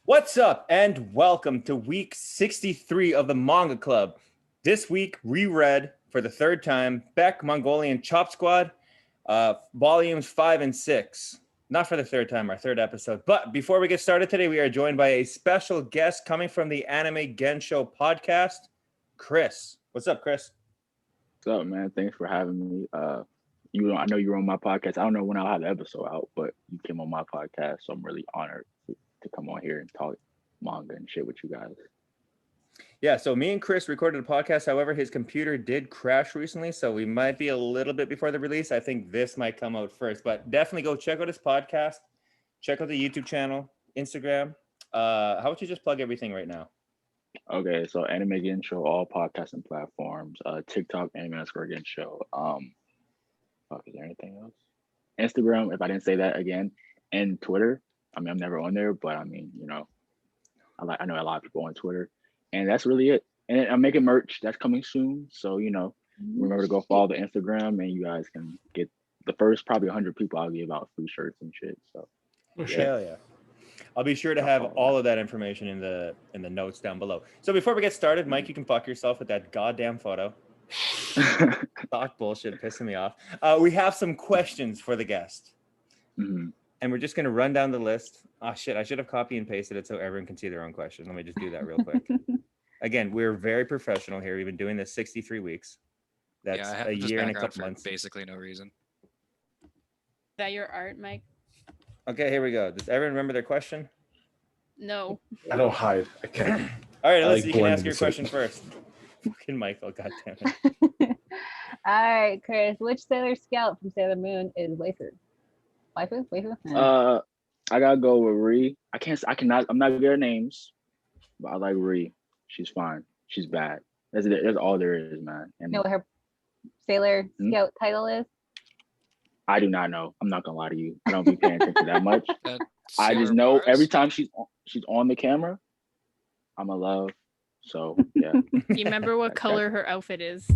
What's up, and welcome to week 63 of the Manga Club. This week, reread for the third time BECK Mongolian Chop Squad, volumes 5 and 6. Not for the third time, our third episode. But before we get started today, we are joined by a special guest coming from the Anime Gensho podcast, Chris. What's up, Chris? What's up, man? Thanks for having me. I know you were on my podcast. I don't know when I'll have the episode out, but you came on my podcast, so I'm really honored to come on here and talk manga and shit with you guys. Yeah, so me and Chris recorded a podcast. However, his computer did crash recently, so we might be a little bit before the release. I think this might come out first, but definitely go check out his podcast. Check out the YouTube channel, Instagram. How about you just plug everything right now? Okay, so Anime Gensho, all podcasting platforms, TikTok, Anime_Gensho. Is there anything else? Instagram, if I didn't say that again, and Twitter. I mean, I'm never on there, but I mean, I know a lot of people on Twitter, and that's really it. And I'm making merch that's coming soon, so remember to go follow the Instagram, and you guys can get the first probably 100 people I'll give out free shirts and shit. So, Hell yeah. I'll be sure to have all of that information in the notes down below. So before we get started, Mike, you can fuck yourself with that goddamn photo. Thought bullshit pissing me off. We have some questions for the guest. Mm-hmm. And we're just going to run down the list. Oh, shit. I should have copy and pasted it so everyone can see their own question. Let me just do that real quick. Again, we're very professional here. We've been doing this 63 weeks. That's a year and a couple months. Basically no reason. Is that your art, Mike? Okay, here we go. Does everyone remember their question? No. I don't hide. I can't. All right, Alyssa, you can ask your question first. Fucking Michael, goddamn it. All right, Chris. Which Sailor Scout from Sailor Moon is waifu? Waifu? I gotta go with Ree. I'm not good at names, but I like Ree. She's fine. She's bad. That's all there is, man. And you know what her Sailor Scout title is? I do not know. I'm not gonna lie to you. I don't be paying attention that much. I just know every time she's on the camera, I'm in love. So yeah. Do you remember what color her outfit is?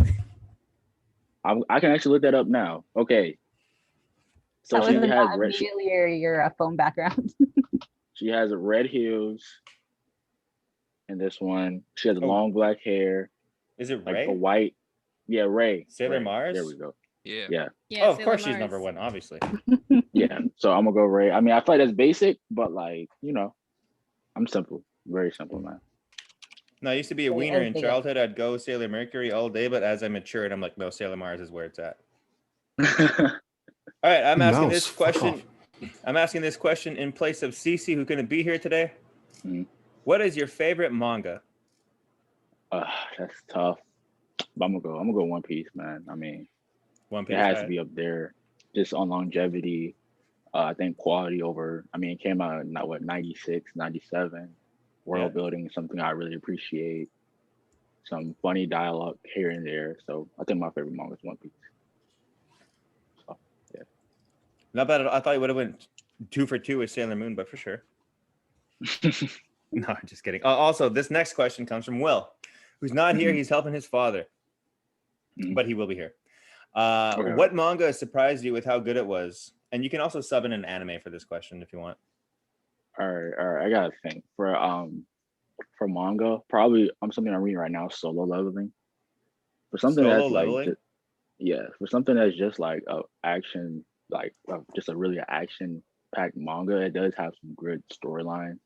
I can actually look that up now. Okay. So she has red. Your phone background. She has red heels. And this one, she has long black hair. Is it like Ray? A white? Yeah, Ray. Sailor Ray. Mars. There we go. Yeah. Oh, of course she's number one, obviously. Yeah. So I'm gonna go Ray. I mean, I feel like that's basic, but like, I'm simple. Very simple, man. No, I used to be a wiener in childhood. I'd go Sailor Mercury all day, but as I matured, I'm like, no, Sailor Mars is where it's at. All right, I'm asking this question. I'm asking this question in place of Cece, who couldn't be here today. Mm-hmm. What is your favorite manga? That's tough. But I'm gonna go One Piece, man. I mean, One Piece. It has to be up there, just on longevity. I think quality over. I mean, it came out in 96, 97. World building is something I really appreciate. Some funny dialogue here and there. So I think my favorite manga is One Piece. So yeah. Not bad. I thought you would have went 2 for 2 with Sailor Moon, but for sure. No, just kidding. Also, this next question comes from Will, who's not here. He's helping his father, but he will be here. Okay. What manga surprised you with how good it was? And you can also sub in an anime for this question if you want. All right. I gotta think for manga. Probably something I'm reading right now. Solo Leveling. For something Solo that's Leveling? for something that's just like action, just a really action-packed manga. It does have some good storyline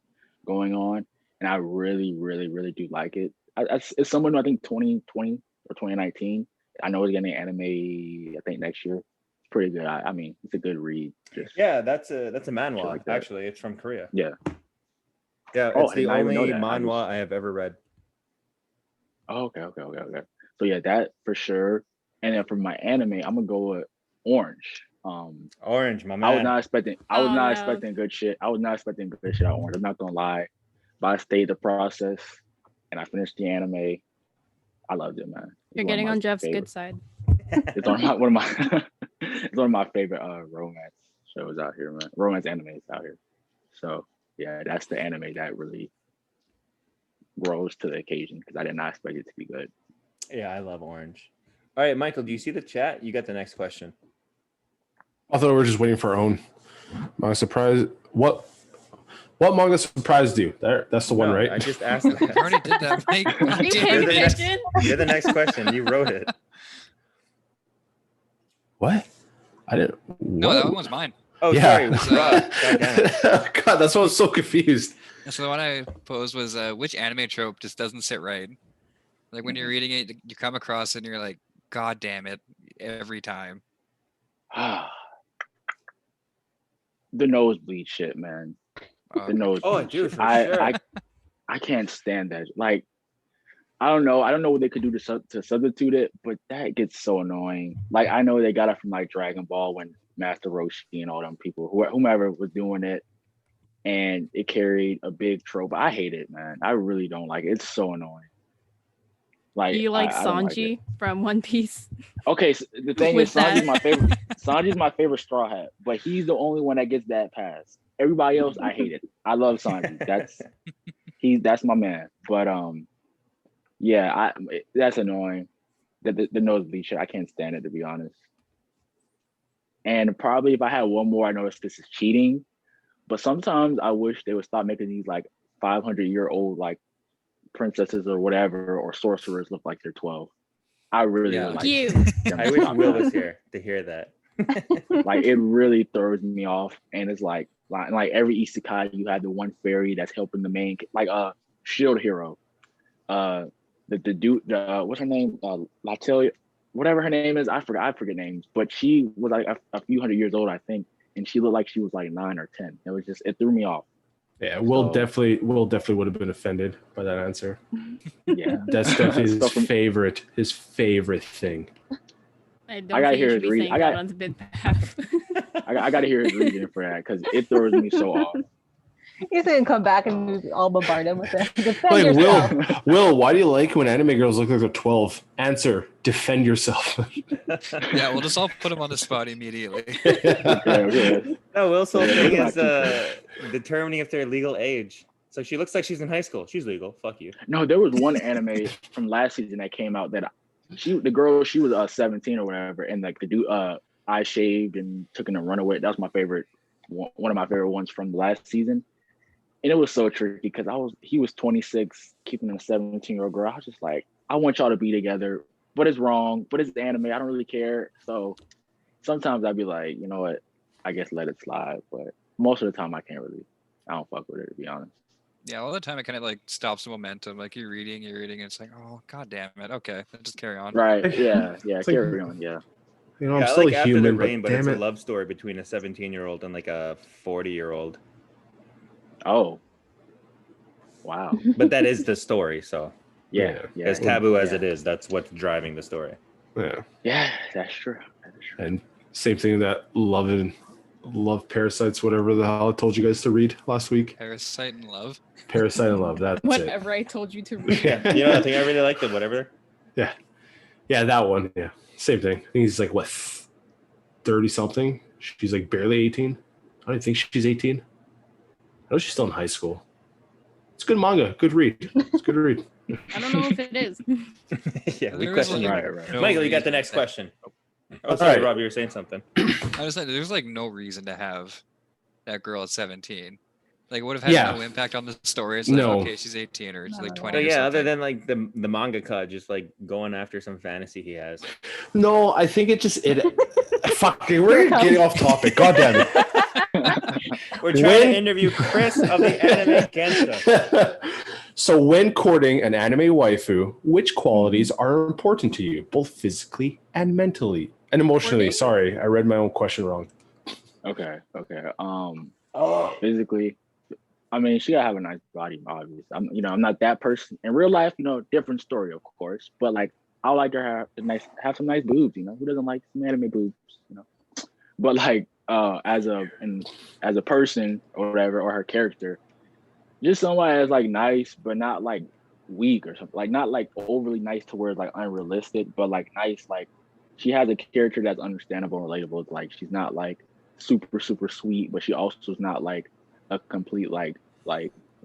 going on, and I really, really, really do like it. It's someone I think 2020 or 2019. I know it's getting an anime. I think next year. Pretty good. I mean, it's a good read. That's a manhwa. Like actually, it's from Korea. Yeah. It's the only manhwa I have ever read. Oh, okay. So yeah, that for sure. And then for my anime, I'm gonna go with Orange. Orange, my man. I was not expecting good shit. I was not expecting good shit out of Orange. I'm not gonna lie, but I stayed the process and I finished the anime. I loved it, man. You're getting on Jeff's good side. It's one of my it's one of my favorite romance shows out here, man. Romance animes out here. So yeah, that's the anime that really rose to the occasion because I did not expect it to be good. Yeah, I love Orange. All right, Michael, do you see the chat? You got the next question. I thought we were just waiting for our own. My surprise. What What manga surprised you? That's the one, No, right? I just asked You that. already did that, Mike. Are you Damn paying it. attention? You're the next question. You wrote it. What? I didn't. No, what? that one's mine. Oh, Yeah. sorry. Rob. God damn it. God, that's why I was so confused. So the one I posed was which anime trope just doesn't sit right? Like when you're reading it, you come across it and you're like, God damn it, every time. The nosebleed shit, man. The nosebleed. Oh, dude, shit. for sure. I can't stand that. Like, I don't know what they could do to substitute it, but that gets so annoying. Like, I know they got it from like Dragon Ball when Master Roshi and all them people, whomever was doing it, and it carried a big trope. I hate it, man. I really don't like it. It's so annoying. Like, Do you like I don't like Sanji it. from One Piece? Okay, so the thing With is, Sanji's that? my favorite. Sanji's my favorite Straw Hat, but he's the only one that gets that pass. Everybody else, I hate it. I love Sanji. That's my man. But yeah, that's annoying. The nosebleed shit, I can't stand it, to be honest. And probably if I had one more, I know this is cheating, but sometimes I wish they would stop making these like 500-year-old like princesses or whatever or sorcerers look like they're 12. I really Yeah. would like You. them I to wish stop Will that. was here to hear that. Like it really throws me off, and it's like every isekai you have the one fairy that's helping the main, like shield hero, the dude, what's her name, Latelia, whatever her name is, I forget names, but she was like a few hundred years old, I think, and she looked like she was like 9 or 10. It threw me off. Yeah, Will So- definitely would have been offended by that answer. Yeah. That's definitely So his favorite thing. I don't gotta think you hear should his be read- saying I that got- on the bid path. I got to hear his reason for that because it throws me so off. He's gonna come back and all bombard him with it. Defend Like, yourself. Will, why do you like when anime girls look like they're 12? Answer: defend yourself. Yeah, we'll just all put him on the spot immediately. Okay. No, Will's whole Yeah, thing that's is determining if they're legal age. So she looks like she's in high school. She's legal. Fuck you. No, there was one anime from last season that came out that the girl was 17 or whatever, and like the dude eye shaved and took in a runaway. That was my favorite, one of my favorite ones from the last season. And it was so tricky because he was 26, keeping a 17-year-old girl. I was just like, I want y'all to be together, but it's wrong. But it's the anime. I don't really care. So sometimes I'd be like, you know what? I guess let it slide. But most of the time, I don't fuck with it, to be honest. Yeah, all the time it kind of like stops the momentum. Like you're reading, and it's like, oh god damn it. Okay, let's just carry on. Right? Yeah. It's like- Carry on. Yeah. You know, Yeah, I'm I still like a After human, the Rain, but but it's damn a it. love story between a 17-year-old and like a 40-year-old. Oh. Wow. But that is the story. So Yeah. as taboo as yeah. it is, that's what's driving the story. Yeah. Yeah, that's true. And same thing that love Parasites, whatever the hell I told you guys to read last week. Parasite and Love. Parasite and Love. That's it. Whatever I told you to read. Yeah, you know, I think I really liked it. Whatever. Yeah, that one. Yeah, same thing. I think he's like what, 30 something. She's like barely 18. I don't think she's 18. I know she's still in high school. It's good manga. Good read. It's good to read. I don't know if it is. Yeah, we There is, question you. like, Right. no Michael, you got the reason next to- question. Oh, sorry, Alright. Rob, you were saying something. I was like, there's like no reason to have that girl at 17. Like, it would have had Yeah. no impact on the story. It's like, No. okay, she's 18 or she's like No. 20 So or yeah, something. other than like the mangaka just like going after some fantasy he has. No, I think it fucking, we're getting off topic. God damn it. We're trying When- to interview Chris of the Anime Gangsta. So when courting an anime waifu, which qualities are important to you, both physically and mentally and emotionally? Courting? Sorry, I read my own question wrong. Okay. Physically, I mean, she gotta have a nice body, obviously. I'm not that person. In real life, different story, of course. But like, I like her have some nice boobs. Who doesn't like some anime boobs? But like, as a person or whatever, or her character, just somebody that's like nice, but not like weak or something. Like not like overly nice to where it's like unrealistic, but like nice. Like she has a character that's understandable and relatable. It's like she's not like super super sweet, but she also is not like a complete like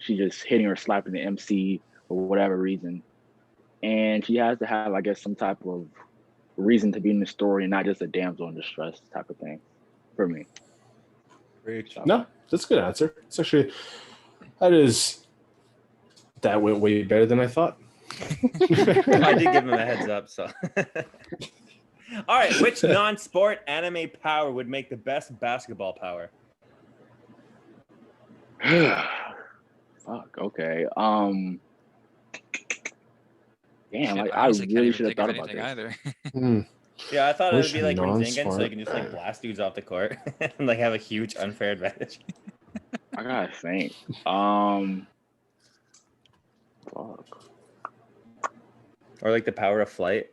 she just hitting or slapping the MC for whatever reason. And she has to have, I guess, some type of reason to be in the story and not just a damsel in distress type of thing for me. No, that's a good answer. It's actually That went way better than I thought. I did give him a heads up, so. All right, which non-sport anime power would make the best basketball power? Fuck. Okay. Damn. Shit, I honestly can't really even should have think of thought about anything this. either. Hmm. Yeah, I thought it would Which be like Rinzingan, so non-sport- you can just like blast dudes off the court and like have a huge unfair advantage. I gotta think. Fuck. Or like the power of flight.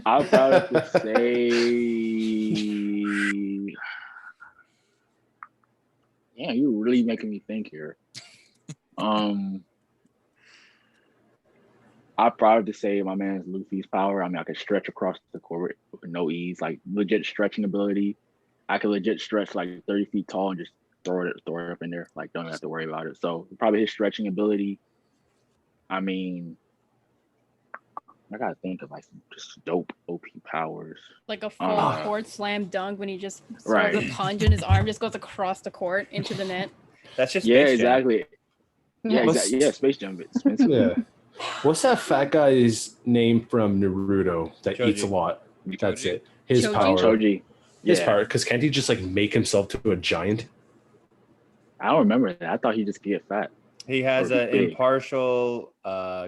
I'll probably say. Yeah, you're really making me think here. I'd probably say my man's Luffy's power. I mean, I could stretch across the court with no ease, like legit stretching ability. I could legit stretch like 30 feet tall and just throw it up in there. Like, don't have to worry about it. So probably his stretching ability. I mean, I gotta think of like some just dope OP powers. Like a full court slam dunk when he just throws Right. a punch and his arm just goes across the court into the net. That's just Yeah, Space Jam. exactly. Yeah, What's- exactly. Yeah, Space Jam. Expensive. Yeah. What's that fat guy's name from Naruto that Choji. eats a lot? That's Choji. it. His Choji? power. Choji. His Yeah. power. Because can't he just like make himself to a giant? I don't remember that. I thought he just get fat. He has Or an big. impartial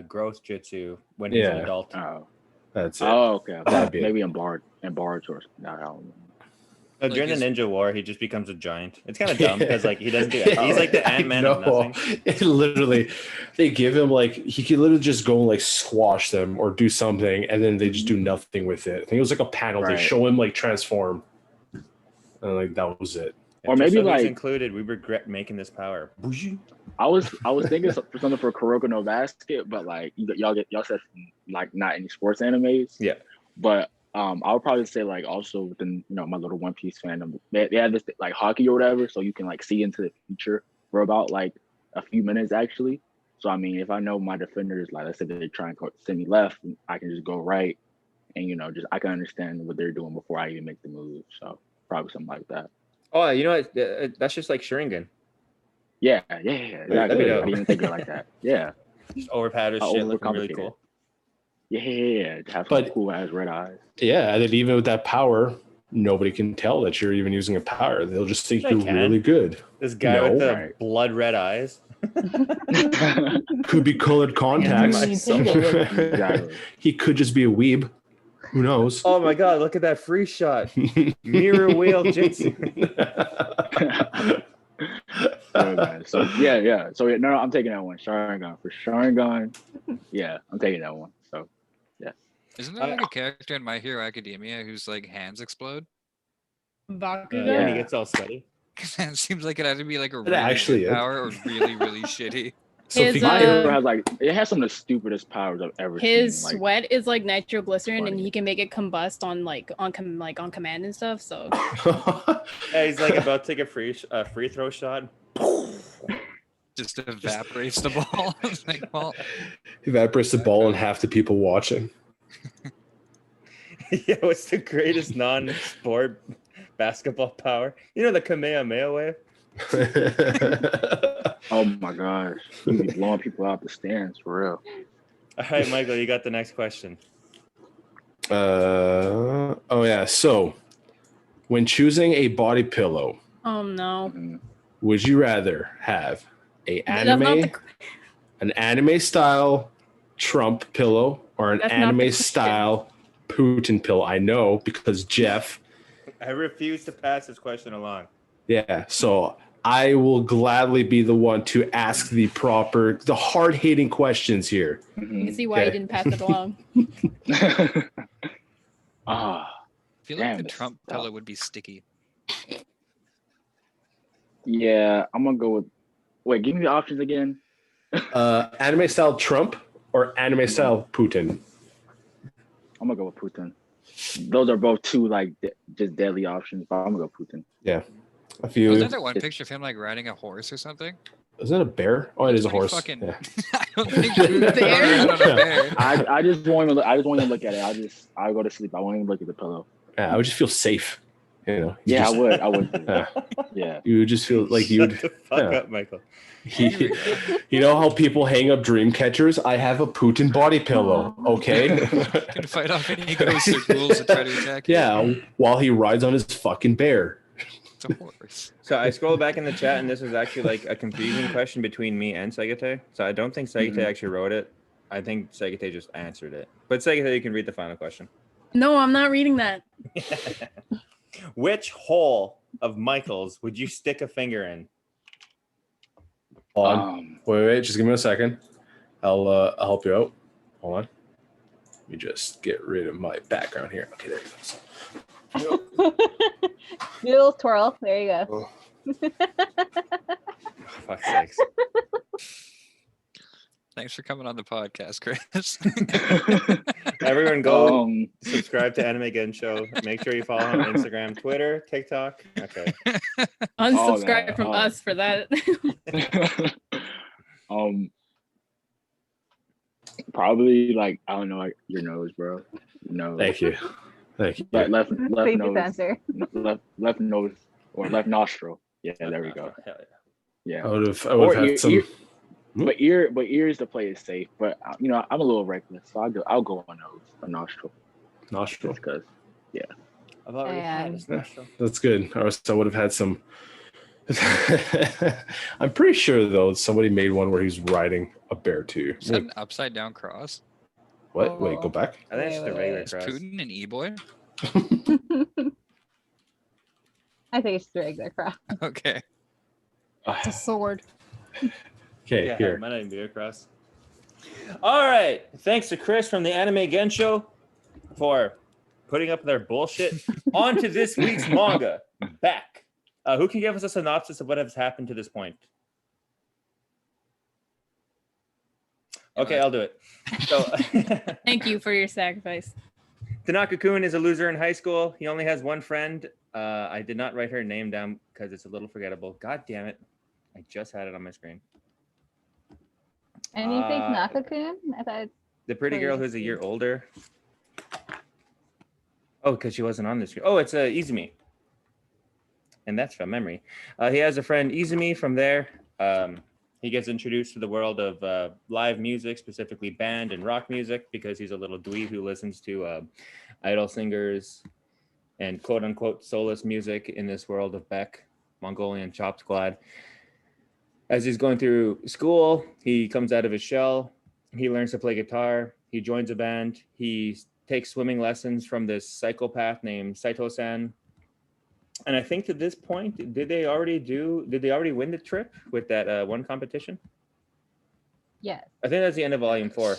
growth jutsu when he's an Yeah. adult. Oh. That's it. Oh, okay. That'd be it. Maybe in Bard or something. No, I don't know. So Like during his- the Ninja War, he just becomes a giant. It's kind of dumb because like he doesn't do it. He's like the I Ant-Man of know. nothing. It literally, they give him like he could literally just go and like squash them or do something, and then they just do nothing with it. I think it was like a panel. They Right. show him like transform, and like that was it. Or If maybe, Joso's like- included, we regret making this power. I was thinking for something for Kuroko no Basket, but like y'all said like not any sports animes. Yeah. But I would probably say like also within my little One Piece fandom, they have this like hockey or whatever, so you can like see into the future for about like a few minutes actually. So I mean, if I know my defenders, like let's say they're trying to send me left, I can just go right, and just I can understand what they're doing before I even make the move. So probably something like that. Oh, you know what? That's just like Sharingan. Yeah, That'd be exactly. I dope. didn't even think of it like that. Yeah, Just overpowered as I'll shit, looking really overcomplicate cool. yeah. Have some But- cool ass red eyes. Yeah, and then even with that power, nobody can tell that you're even using a power. They'll just think They you're can. really good. This guy with No. the Right. blood red eyes. Could be colored contacts. Exactly. He could just be a weeb. Who knows? Oh my god, look at that free shot. Mirror wheel Jitsu. Oh, man. So yeah. So no, I'm taking that one. Sharingan for Sharingan. Yeah, I'm taking that one. So Isn't there like a character in My Hero Academia whose like hands explode? Bakugan? When he Yeah. gets all sweaty. It seems like it had to be like a It really actually good is. power or really, really shitty. So if His, you my get- hero has like it has some of the stupidest powers I've ever His seen. Like, sweat is like nitroglycerin, and funny. he can make it combust on command and stuff. So Yeah, he's like about to take a free throw shot. Just evaporates the ball. It's like, well, evaporates the ball and half the people watching. Yeah, what's the greatest non-sport basketball power? You know the Kamehameha wave? oh my gosh, you be blowing people out the stands for real. All right, Michael, you got the next question. Oh yeah. So, when choosing a body pillow, oh no, Mhm. would you rather have a That's not anime, an anime style Trump pillow, or an That's not the anime question. style Putin pillow? I know because Jeff. I refuse to pass this question along. Yeah. So I will gladly be the one to ask the hard-hitting questions here. you Mhm. can see why he Okay. didn't pass it along. Ah, I feel Damn, like the it's Trump tough. pillow would be sticky. yeah, I'm gonna go with. Wait, give me the options again. Anime style Trump or anime style Putin? I'm gonna go with Putin. Those are both two like just deadly options, but I'm gonna go Putin. A few. Was there that one picture of him like riding a horse or something? Is that a bear? Oh, it is a Pretty horse. fucking- Yeah. I don't think he was Bear? on a bear. I just won't even look at it. I'll go to sleep. I won't even look at the pillow. Yeah, I would just feel safe. You know, Yeah, just, I would. Do Yeah. that. Yeah. You would just feel like you would. Shut the fuck yeah. up, Michael. You know how people hang up dream catchers? I have a Putin body pillow. Okay. Can fight off any ghosts or ghouls that try to attack you. Yeah, while he rides on his fucking bear. It's a horse. So I scrolled back in the chat, and this was actually like a confusing question between me and Segate. So I don't think Segate Mhm. actually wrote it. I think Segate just answered it. But Segate, you can read the final question. No, I'm not reading that. Which hole of Michael's would you stick a finger in? Hold on. Wait, just give me a second. I'll help you out. Hold on. Let me just get rid of my background here. Okay, there you go. Do a little twirl. There you go. Fuck's sakes. Thanks for coming on the podcast, Chris. Everyone go Um, subscribe to Anime Gen Show. Make sure you follow him on Instagram, Twitter, TikTok. Okay. Unsubscribe that. from Oh. us for that. Probably like I don't know, like your nose, bro. No. Thank you. Thank you. Left Safest nose. answer. Left nose or left nostril. Yeah, there we go. Hell Yeah. I would have Or had some. But ears to play it safe. But you know, I'm a little reckless, so I'll go on nose, a nostril, Nostril. just because. yeah. I've already had And- this nostril. That's good. Or else I would have had some. I'm pretty sure though somebody made one where he's riding a bear too. Is that an upside down cross? What? Wait, go back. I think it's just a Wait, regular Is cross. Putin an e-boy? I think it's just a regular crop. Okay. It's a sword. Okay, Yeah, here. it might not even be a cross. All right. Thanks to Chris from the Anime Gen Show for putting up their bullshit. On to this week's manga, BECK. Who can give us a synopsis of what has happened to this point? Okay, I'll do it. So, Thank you for your sacrifice. Tanaka-kun is a loser in high school. He only has one friend. I did not write her name down because it's a little forgettable. God damn it. I just had it on my screen. And you think Naka-kun? I thought it's The pretty girl Please. who's a year older. Oh, because she wasn't on this. Oh, it's Izumi. And that's from memory. He has a friend, Izumi, from there. He gets introduced to the world of live music, specifically band and rock music, because he's a little dweeb who listens to idol singers and quote-unquote soulless music in this world of BECK, Mongolian Chop Squad. As he's going through school, he comes out of his shell. He learns to play guitar. He joins a band. He takes swimming lessons from this psychopath named Saito-san. And I think to this point, did they already win the trip with that one competition? yes. I think that's the end of volume 4.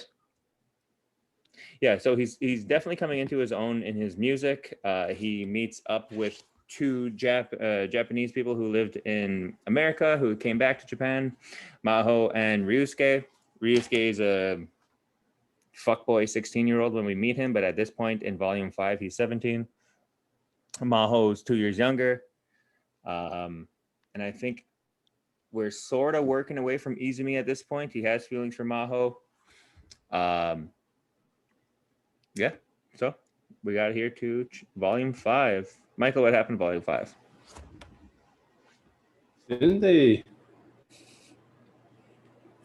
Yeah, so he's definitely coming into his own in his music. He meets up with two Japanese people who lived in America who came back to Japan, Maho and Ryusuke. Ryusuke is a fuckboy 16-year-old when we meet him, but at this point in volume 5, he's 17. Maho's 2 years younger. And I think we're sort of working away from Izumi at this point. He has feelings for Maho. Yeah, so we got here to volume 5. Michael, what happened to volume 5? Didn't they?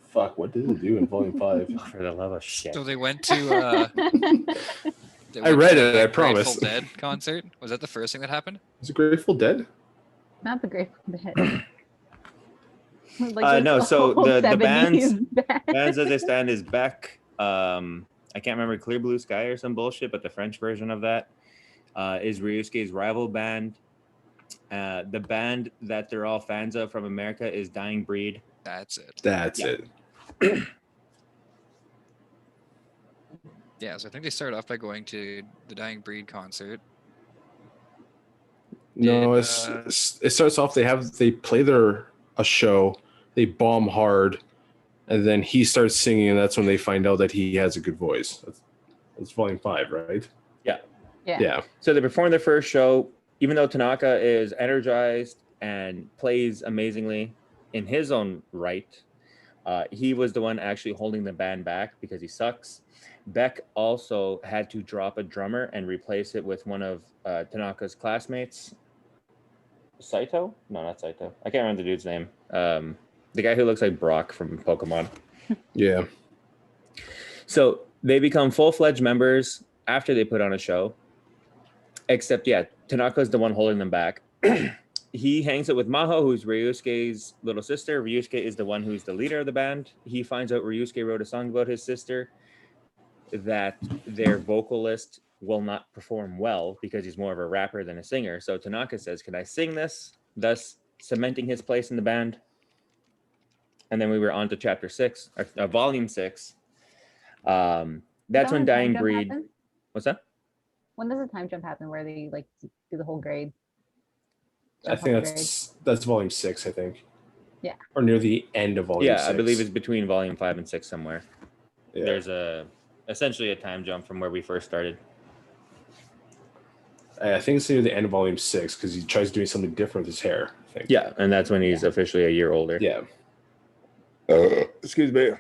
Fuck! What did they do in volume 5? For the love of shit. So they went to. I read it, I promise. Grateful Dead concert. Was that the first thing that happened? Is it Grateful Dead? Not the Grateful Dead. Like No, this so old the 70s bands band. as they stand is BECK. I can't remember, Clear Blue Sky or some bullshit, but the French version of that is Ryusuke's rival band. The band that they're all fans of from America is Dying Breed. That's it. That's Yeah. it. Yeah, so I think they started off by going to the Dying Breed concert. No, Did, it starts off. They play a show. They bomb hard, and then he starts singing, and that's when they find out that he has a good voice. That's volume 5, right? Yeah. So they performed their first show, even though Tanaka is energized and plays amazingly in his own right. He was the one actually holding the band back because he sucks. BECK also had to drop a drummer and replace it with one of Tanaka's classmates. Saito? No, not Saito. I can't remember the dude's name. The guy who looks like Brock from Pokemon. Yeah. So they become full-fledged members after they put on a show. Except, yeah, Tanaka's the one holding them back. He hangs out with Maho, who's Ryusuke's little sister. Ryusuke is the one who's the leader of the band. He finds out Ryusuke wrote a song about his sister, that their vocalist will not perform well because he's more of a rapper than a singer. So Tanaka says, "Can I sing this?" Thus cementing his place in the band. And then we were on to chapter 6, or volume 6. That's Is when the Dying time jump Breed. happen? What's that? When does the time jump happen where they like do the whole grade? I Jump think up grade? that's volume 6, I think. Yeah. Or near the end of volume 6. Yeah, I believe it's between volume 5 and 6 somewhere. Yeah. There's essentially a time jump from where we first started. I think it's near the end of volume 6 because he tries doing something different with his hair, I think. Yeah, and that's when he's officially a year older. Yeah. Excuse me.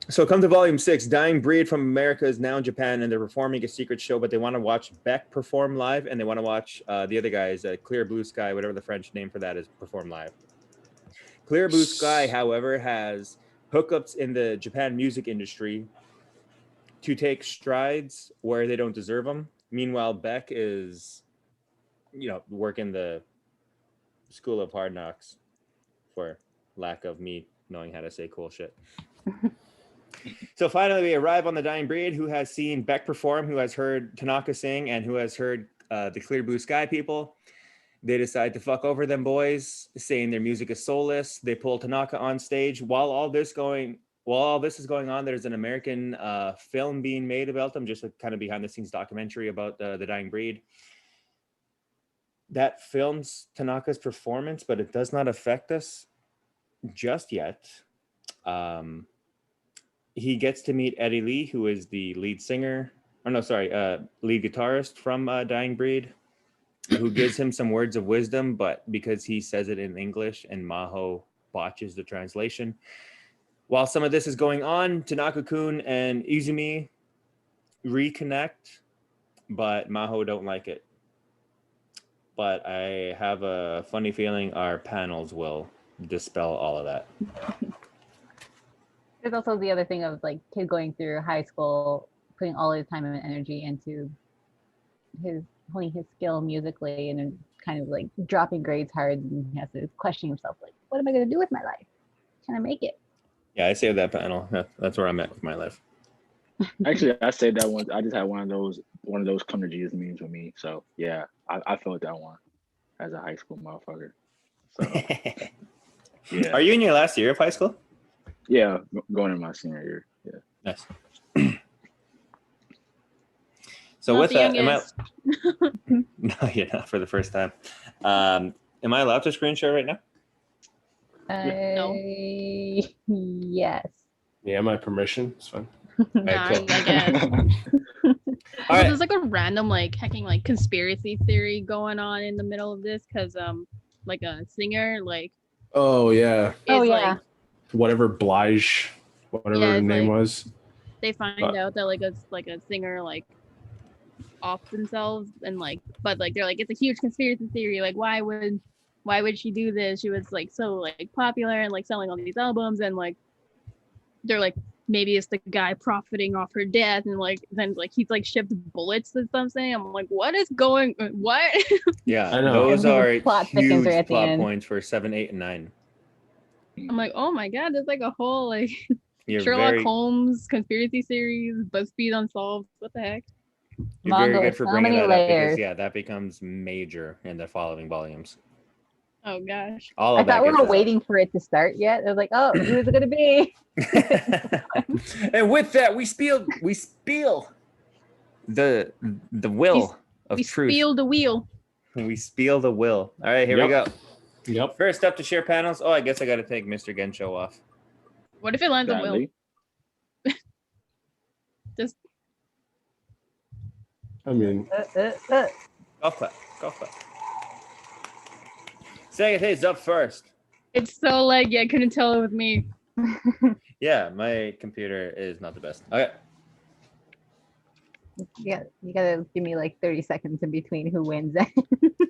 So come to volume 6. Dying Breed from America is now in Japan, and they're performing a secret show, but they want to watch Beck perform live, and they want to watch the other guys, Clear Blue Sky, whatever the French name for that is, perform live. Clear Blue Sky, however, has hookups in the Japan music industry to take strides where they don't deserve them. Meanwhile, Beck is, working the school of hard knocks, for lack of me knowing how to say cool shit. So finally, we arrive on the Dying Breed, who has seen Beck perform, who has heard Tanaka sing, and who has heard the Clear Blue Sky people. They decide to fuck over them boys, saying their music is soulless. They pull Tanaka on stage. While all this is going on, there's an American film being made about them, just a kind of behind the scenes documentary about the Dying Breed. That films Tanaka's performance, but it does not affect us just yet. He gets to meet Eddie Lee, who is the lead guitarist from Dying Breed, who gives him some words of wisdom, but because he says it in English and Maho botches the translation. While some of this is going on, Tanaka-kun and Izumi reconnect, but Maho don't like it. But I have a funny feeling our panels will dispel all of that. There's also the other thing of like kid going through high school, putting all his time and energy into honing his skill musically, and then kind of like dropping grades hard, and he has to question himself, like, what am I going to do with my life? Can I make it? Yeah, I saved that panel. That's where I'm at with my life. Actually, I said that once. I just had one of those come to Jesus memes with me. So yeah, I felt that one as a high school motherfucker. So yeah. Are you in your last year of high school? Yeah, going in my senior year. Yeah. Nice. So Not with the that, youngest. No, you're not for the first time. Am I allowed to screen share right now? No. Yes. Yeah, my permission. It's fine. Nah, cool. I guess. All Also, right. there's like a random like hacking like conspiracy theory going on in the middle of this because like a singer like Oh, yeah. Oh, is, yeah. like, Whatever Blige, whatever Yeah, her it's name like- was. they find out that like a singer like off themselves and like but like they're like it's a huge conspiracy theory, like why would she do this? She was like so like popular and like selling all these albums, and like they're like maybe it's the guy profiting off her death, and like then like he's like shipped bullets or something. I'm like, what is going what? Yeah, I know. those And the are plot thickens huge right at the plot end. points for 7, 8, and 9. I'm like, oh my god, there's like a whole like You're Sherlock very, Holmes conspiracy series, BuzzFeed Unsolved. What the heck? you're very Manga good with for so bringing many that up layers. because that becomes major in the following volumes. Oh gosh. All I of that thought we gets were resolved. waiting for it to start yet. I was like, oh, who is it going to be? And with that, we spiel the will of We truth. spiel the wheel. We spiel the will. All right, here we go. Yep. First up to share panels. Oh, I guess I got to take Mr. Gensho off. What if it lands on Will? Sadly. Just I mean, Golf clap. Second is up first. it's so laggy, I couldn't tell it with me. Yeah, my computer is not the best. Okay. You gotta give me like 30 seconds in between who wins.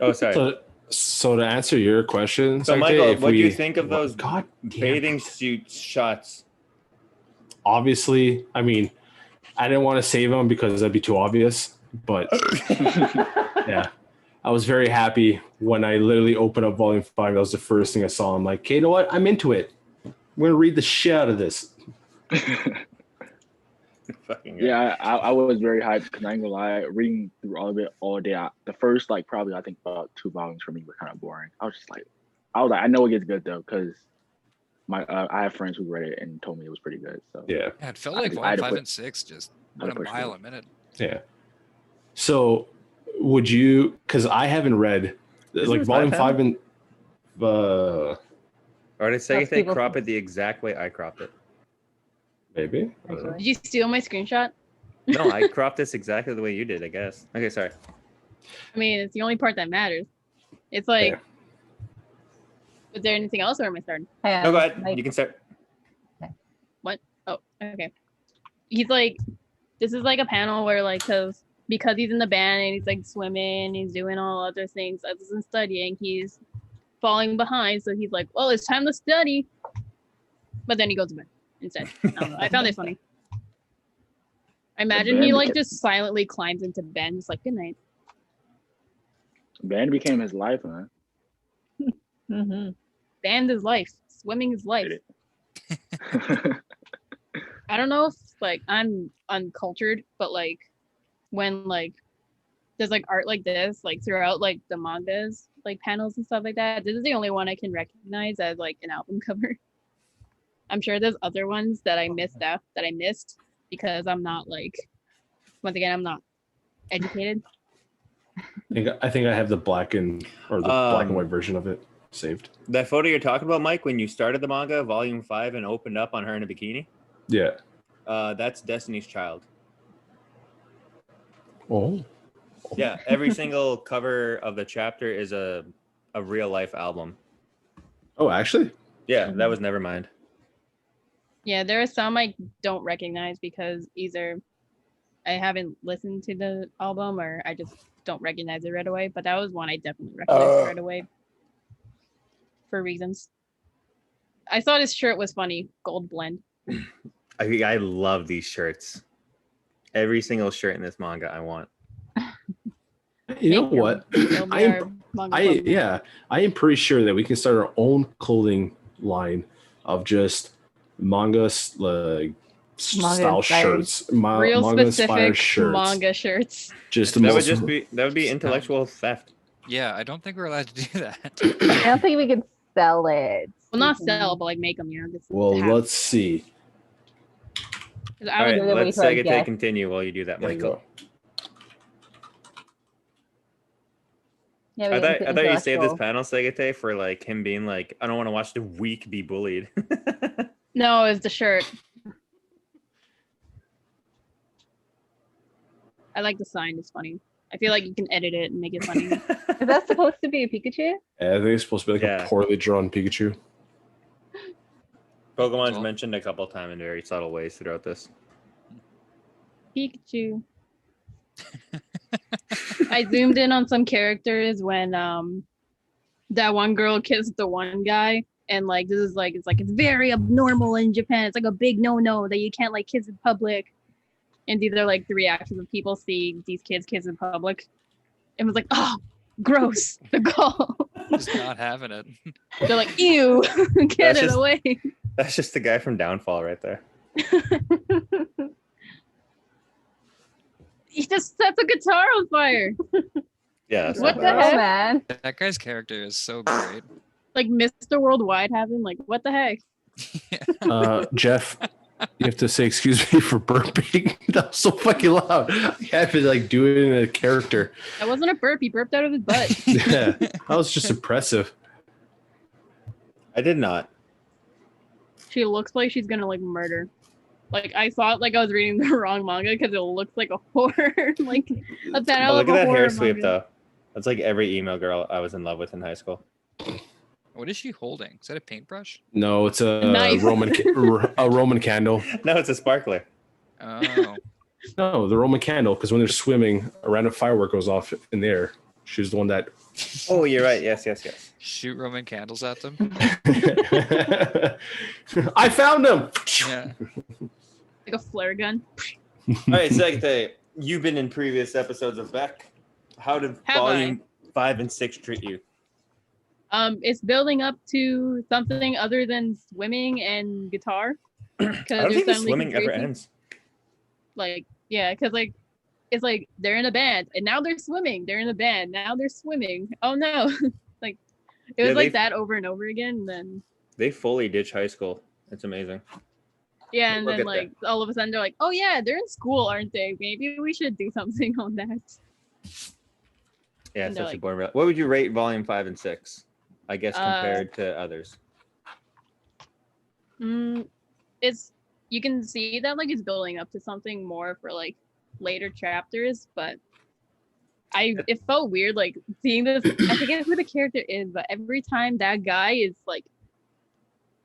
Oh, sorry. So to answer your question, So, Saite, Michael, if what do you we- think of those God damn. bathing suit shots? Obviously, I mean, I didn't want to save them because that'd be too obvious. But yeah, I was very happy when I literally opened up Volume 5. That was the first thing I saw. I'm like, okay, you know what? I'm into it. I'm gonna read the shit out of this. Fucking good. Yeah, I was very hyped because I ain't gonna lie, reading through all of it all day. The first probably I think about 2 volumes for me were kind of boring. I was like, I know it gets good though because I have friends who read it and told me it was pretty good. So Yeah. Yeah, it felt I like had to volume 5 put- and 6 just I had went to a push mile through. a minute. Yeah. So would you, because I haven't read Isn't like this Volume my 5 panel? and Or did say they people- crop it the exact way I cropped it? maybe. I don't know. Did you steal my screenshot? No, I cropped this exactly the way you did, I guess. Okay, sorry. I mean, it's the only part that matters. It's like, Yeah. is there anything else or am I starting? Hey, No, go ahead. like, You can start. Oh, okay. He's like, this is like a panel where like, because he's in the band and he's like swimming, he's doing all other things other than studying, he's falling behind. So he's like, well, it's time to study. But then he goes to bed instead. I don't know. I found it funny. I imagine he band like beca- just silently climbs into bed and just like, good night. Band became his life, man. hmm Band is life. Swimming is life. Did I don't know if like I'm uncultured, but like when like there's like art like this, like throughout like the mangas, like panels and stuff like that, this is the only one I can recognize as like an album cover. I'm sure there's other ones that I missed because I'm not like, once again, I'm not educated. I think I have the black and black and white Um, version of it saved. That photo you're talking about, Mike, when you started the manga, volume 5, and opened up on her in a bikini, Yeah. that's Destiny's Child. Oh. Yeah, every single cover of the chapter is a real life album. Oh, actually? Yeah, that was Nevermind. Yeah, there are some I don't recognize because either I haven't listened to the album or I just don't recognize it right away. But that was one I definitely recognized right away for reasons. I thought his shirt was funny, gold blend. I love these shirts. Every single shirt in this manga I want. You know Thank you. what? They'll be I am our manga club. I am pretty sure that we can start our own clothing line of just manga like style inspired. shirts, Real manga inspired specific shirts. manga shirts. Just the That would most just be intellectual theft. Yeah, I don't think we're allowed to do that. I don't think we can sell it. Well, not We sell, can- but like make them, you know. Just well. to have. Let's see. 'Cause All I right, would, Wait let's for our Segate guest. continue while you do that, There we Michael. go. Yeah, we I get thought into you saved this intellectual. panel, Segate, for like him being like, I don't want to watch the weak be bullied. no, it's the shirt. I like the sign. It's funny. I feel like you can edit it and make it funny. Is that supposed to be a Pikachu? Yeah, I think it's supposed to be like Yeah. a poorly drawn Pikachu. Pokemon's Cool. mentioned a couple times in very subtle ways throughout this. Pikachu. I zoomed in on some characters when that one girl kissed the one guy, and like this is like it's very abnormal in Japan. It's like a big no that you can't like kiss in public. And these are like the reactions of people seeing these kids kiss in public. It was like, oh, gross. The goal. Just not having it. They're like, ew, get That's it just- away. That's just the guy from Downfall right there. He just sets a guitar on fire. Yeah. That's What not the bad. Oh heck? man. That guy's character is so great. Like Mr. Worldwide having like, what the heck? Jeff, you have to say excuse me for burping. That was so fucking loud. You have to like do it in a character. That wasn't a burp. He burped out of his butt. Yeah, that was just impressive. I did not. She looks like she's gonna like murder. Like I thought like I was reading the wrong manga because it looks like a horror, like a panel Oh, look of at a that horror hair sweep manga. though. That's like every emo girl I was in love with in high school. What is she holding? Is that a paintbrush? No, it's a Knife. Roman candle. No, it's a sparkler. Oh, No, the Roman candle, because when they're swimming, a random firework goes off in the air. She's the one that Oh, you're right. Yes. Shoot Roman candles at them. I found him. Yeah. Like a flare gun. All right, Sagate, you've been in previous episodes of Beck. How did Have volume 5 and 6 treat you? It's building up to something other than swimming and guitar. I don't think the swimming ever ends. Like, yeah, because like it's like they're in a band and now they're swimming. They're in a band now they're swimming. Oh no, like it was Yeah, like that over and over again. And then They fully ditch high school. It's amazing. yeah, and We'll then get there. like all of a sudden they're like, oh yeah, they're in school, aren't they? Maybe we should do something on that. Yeah, And it's they're such a like- boring. What would you rate volume 5 and 6? I guess Uh, compared to others. It's you can see that like it's building up to something more for like later chapters, but it felt weird like seeing this. I forget who the character is, but every time that guy is like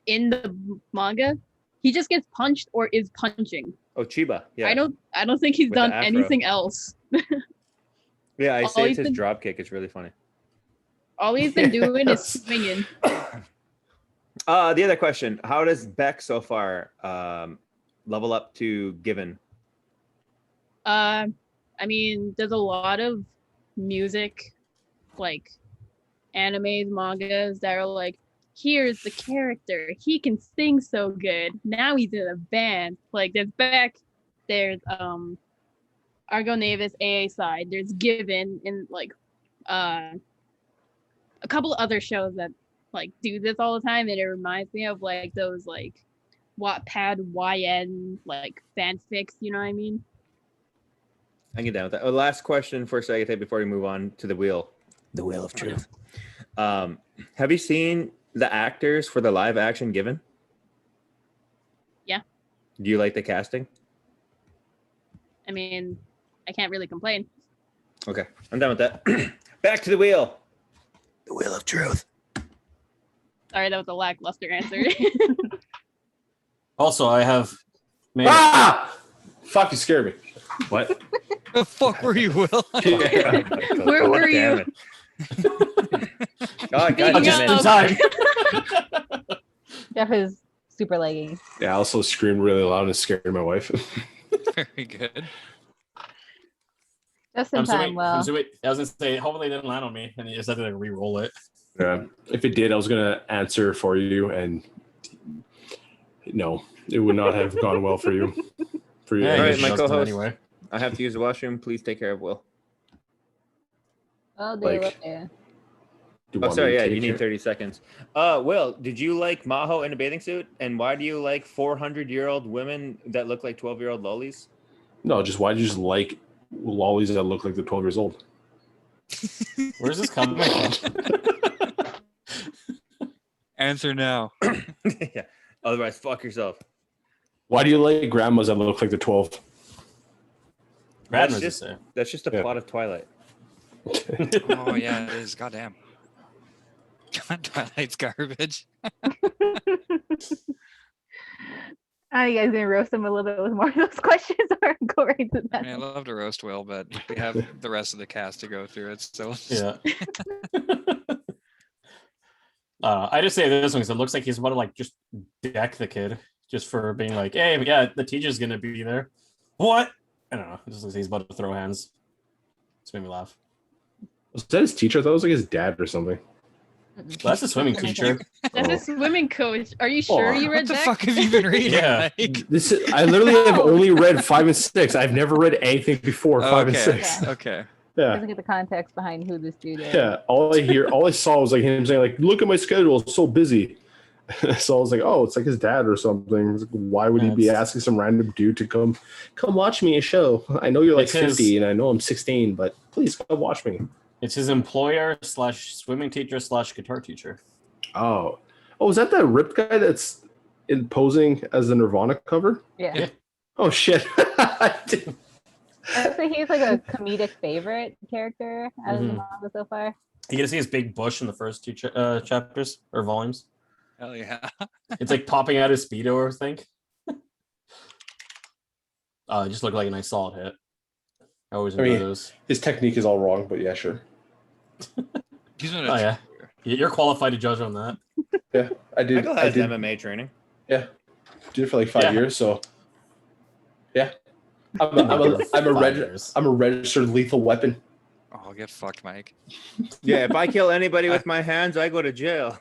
in the manga, he just gets punched or is punching. Oh, Chiba. Yeah. I don't think he's With the done afro. anything else. Yeah, I all say it's he's his been- drop kick. It's really funny. All he's been doing is Yes. swinging. The other question: how does Beck so far level up to Given? I mean, there's a lot of music, like animes, mangas that are like, here's the character. He can sing so good. Now he's in a band. Like there's Beck, there's Argo Navis AA side. There's Given and like a couple of other shows that like do this all the time, and it reminds me of like those like Wattpad YN like fanfics. You know what I mean? I can get down with that. Oh, last question for Sagate before we move on to the wheel of truth. Have you seen the actors for the live action Given? Yeah. Do you like the casting? I mean, I can't really complain. Okay, I'm done with that. Back to the wheel. The wheel of truth. Sorry, that was a lackluster answer. Also, I have made Ah! Fuck, you scared me. What? The fuck were you, Will? Where were Damn you? it. Oh, God Speaking just damn in it. time. Jeff is super laggy. Yeah, I also screamed really loud and scared my wife. Very good. Just in time, I well. was gonna say, hopefully it didn't land on me, and you just had to like, re-roll it. Yeah. If it did, I was gonna answer for you, and no, it would not have gone well for you. For you. Yeah, All right, you my just did co-host. anyway. I have to use the washroom. Please take care of Will. Oh, they like- look there. Do you Oh, want sorry. me to Yeah, take you need care? 30 seconds. Will, did you like Maho in a bathing suit? And why do you like 400-year-old women that look like 12-year-old lollies? No, just why do you just like lollies that look like they're 12 years old? Where's this coming from? Answer now. Yeah. Otherwise, fuck yourself. Why do you like grandmas that look like they're 12? Brad That's knows just- to say. That's just a Yeah. plot of Twilight. Oh yeah, it is. Goddamn. God, Twilight's garbage. Are you guys gonna roast him a little bit with more of those questions or go right to I that? mean, I love to roast Will, but we have the rest of the cast to go through it. So Yeah. I just say this one because it looks like he's about to like just deck the kid just for being like, hey, yeah, the teacher's gonna be there. What? I don't know. It just looks like he's about to throw hands. It's made me laugh. Was that his teacher? I thought it was like his dad or something. Well, that's a swimming teacher. That's Oh. a swimming coach. Are you sure you what read the that? fuck have you been reading? Yeah. Like? This is, I literally have only read 5 and 6. I've never read anything before 5 and Okay. 6. Yeah. Okay. Yeah. Doesn't get the context behind who this dude is. Yeah. All I saw was like him saying, like, look at my schedule, it's so busy. So I was like, oh, it's like his dad or something. It's like, why would he be That's- asking some random dude to come watch me a show? I know you're like It's his- 50 and I know I'm 16, but please come watch me. It's his employer / swimming teacher / guitar teacher. Oh, is that ripped guy that's posing as the Nirvana cover? Yeah. Yeah. Oh shit. I would say he's like a comedic favorite character out of the Mhm. manga so far. You get to see his big bush in the first two chapters or volumes. Hell yeah. It's like popping out his speedo, I think. It just looked like a nice solid hit. I always enjoy mean- those. His technique is all wrong, but yeah, sure. He's been Oh yeah, you're qualified to judge on that. Yeah, I did. Michael I has did. MMA training. Yeah, did it for like 5 Yeah. years. So yeah, I'm For a 5 years. I'm a registered lethal weapon. Oh, get fucked, Mike. Yeah, if I kill anybody with my hands, I go to jail.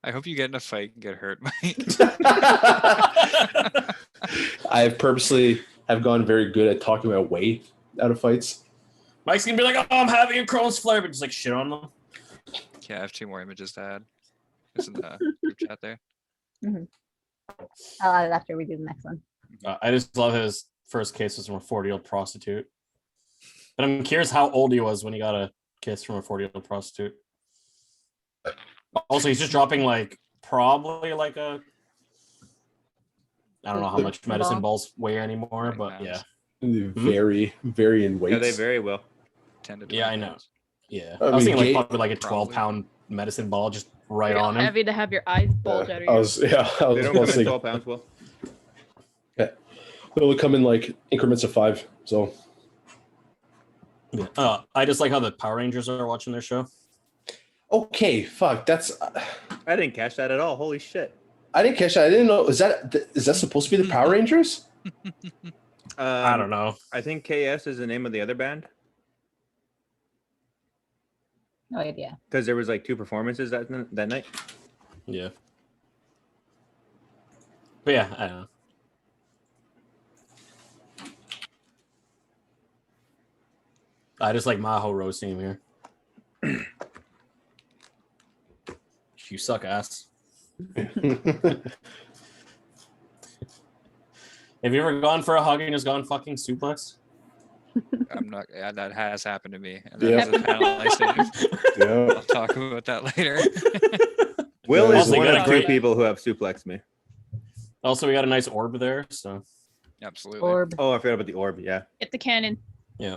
I hope you get in a fight and get hurt, Mike. I have purposely have gone very good at talking my way out of fights. Mike's gonna be like, "Oh, I'm having a Crohn's flare," but just like shit on them. Yeah, I have 2 more images to add. It's in the group chat there. I'll add it after we do the next one. I just love his first kiss was from a 40-year-old prostitute. But I'm curious how old he was when he got a kiss from a 40-year-old prostitute. Also, he's just dropping like probably like a I don't know how much medicine balls weigh anymore, but yeah. Very, very in weight. Yeah, they very well. 10 to Yeah, 20 I know. pounds. Yeah. I I was mean, thinking like Gabe- probably like a Probably. 12-pound medicine ball just right Real on him. heavy to have your eyes bulge out of I your was They don't come in mostly 12 pounds, Will. it'll come in like increments of 5. So Yeah. I just like how the Power Rangers are watching their show. okay, fuck. That's I didn't catch that at all. Holy shit. I didn't catch that. I didn't know. Is that supposed to be the Power Rangers? I don't know. I think KS is the name of the other band No idea. because there was like 2 performances that night. Yeah. But yeah, I don't know. I just like Maho roasting him here. You suck ass. Have you ever gone for a hug and just gone fucking suplex? I'm not. Yeah, that has happened to me. And Yeah. that is a panel I saved. Yeah. I'll talk about that later. Will Yeah, is also, one you of got the a few great- people who have suplexed me. Also, we got a nice orb there, so Absolutely. Orb. Oh, I forgot about the orb. Yeah. Get the cannon. yeah.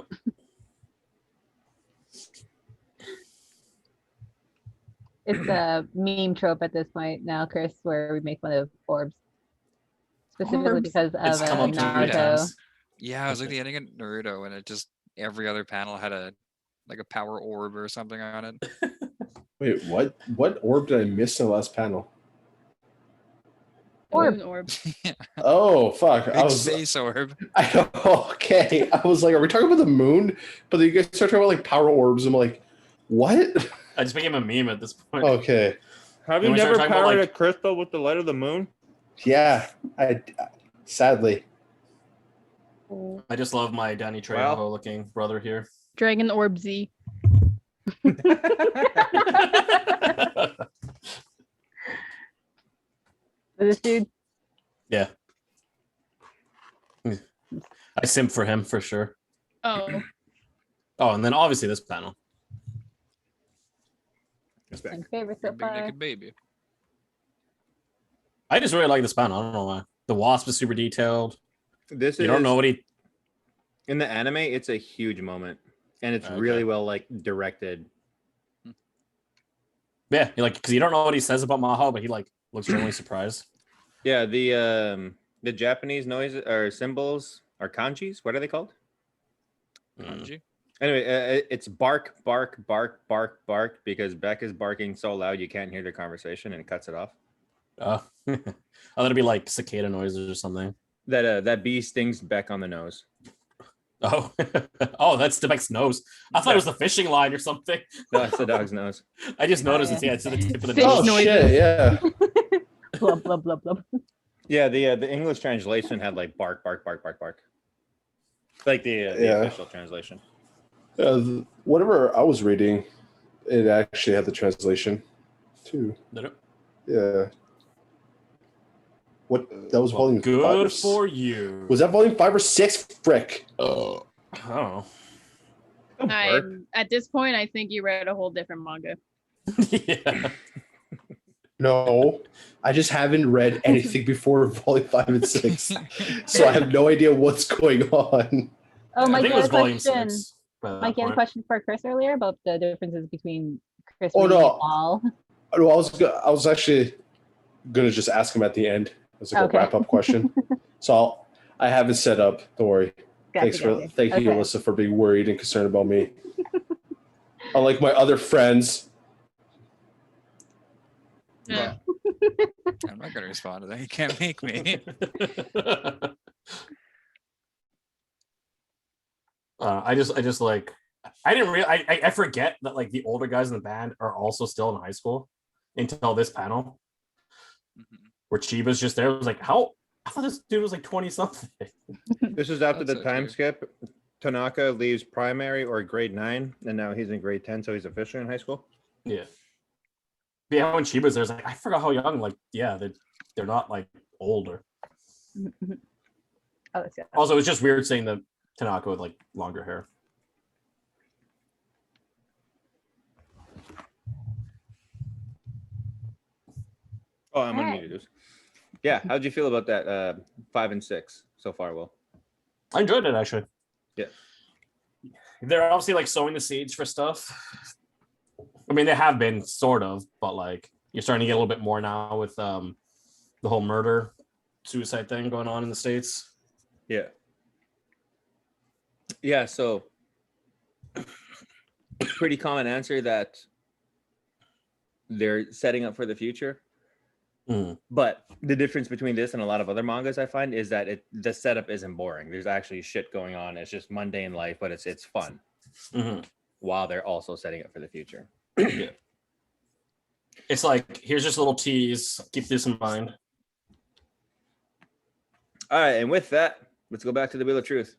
It's a meme trope at this point now, Chris, where we make fun of orbs. Specifically Orbs. because of It's come up too many Naruto. times. Yeah, it was like the ending of Naruto, and it just every other panel had a like a power orb or something on it. Wait, what? What orb did I miss in the last panel? Orb. Moon orb. Oh fuck! Big I was face orb. okay. I was like, are we talking about the moon? But then you guys start talking about like power orbs. I'm like, what? I just became a meme at this point. Okay. Have Then you we start never talking about, powered like- a crystal with the light of the moon? Yeah. I sadly. I just love my Danny Trejo Wow. looking brother here. Dragon orb Z. This dude. Yeah. I simp for him for sure. Oh, Oh, and then obviously this panel. My favorite so Big far. naked baby. I just really like this panel. I don't know why. The wasp is super detailed. This You is don't know what he. in the anime. It's a huge moment, and it's Okay. really well like directed. Yeah, you like because you don't know what he says about Maho, but he like looks genuinely surprised. Yeah, the Japanese noises or symbols are kanjis. What are they called? Kanji. Anyway, it's bark, bark, bark, bark, bark because Beck is barking so loud you can't hear their conversation and it cuts it off. Oh, that'd be like cicada noises or something. That bee stings Beck on the nose. Oh, oh, that's Debek's nose. I thought it was the fishing line or something. No, that's the dog's nose. I just noticed it's it's the tip of the Fish Oh nose. noises. shit! Yeah. Blub, blub, blub, blub. Yeah, the English translation had like bark, bark, bark, bark, bark. Like the Yeah. official translation. Whatever I was reading, it actually had the translation too. Did it? Yeah. What? That was Well, volume 5 or good s- for you. Was that volume 5 or 6? Frick. Oh, I'm at this point. I think you read a whole different manga. yeah. No, I just haven't read anything before volume 5 and 6, so I have no idea what's going on. Oh, I Mike, think you it had was a volume question. 6. by that Mike, you had a point. question for Chris earlier about the differences between Chris Oh, reading no. it all. No, I was actually gonna just ask him at the end as like Okay. a wrap up question. So I have it set up. Don't worry. Gotcha, Thank you, gotcha. Alyssa, for being worried and concerned about me. Unlike my other friends. Yeah. I'm not gonna respond to that. You can't make me. I just like I didn't really I forget that like the older guys in the band are also still in high school until this panel Mhm. where Chiba's just there. I was like, how? I thought this dude was like 20 something. This is after That's the so time true. skip. Tanaka leaves primary or grade 9, and now he's in grade 10, so he's officially in high school. Yeah. But yeah, when Chiba's there, I was like, I forgot how young. Like, yeah, they're not like older. Oh, it's good. Also, it's just weird saying that Tanaka with like longer hair. Oh, I'm All right. unmuted. Yeah, how'd you feel about that 5 and 6 so far, Will? I enjoyed it actually. Yeah. They're obviously like sowing the seeds for stuff. I mean, they have been sort of, but like you're starting to get a little bit more now with the whole murder suicide thing going on in the States. Yeah. Yeah, so pretty common answer that they're setting up for the future. Mm. But the difference between this and a lot of other mangas I find is that the setup isn't boring. There's actually shit going on. It's just mundane life, but it's fun Mhm. while they're also setting up for the future. Yeah. It's like, here's just a little tease. Keep this in mind. All right, and with that, let's go back to the Wheel of Truth.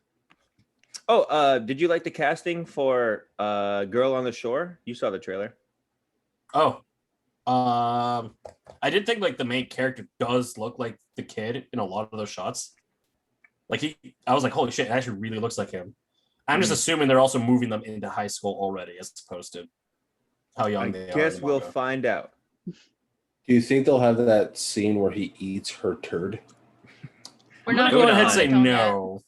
Oh, did you like the casting for Girl on the Shore? You saw the trailer. Oh, I did think like the main character does look like the kid in a lot of those shots. Like I was like, holy shit, it actually really looks like him. I'm just assuming they're also moving them into high school already, as opposed to how young I they are. guess in the we'll manga. find out. Do you think they'll have that scene where he eats her turd? We're I'm not gonna go gonna ahead and say comment on no.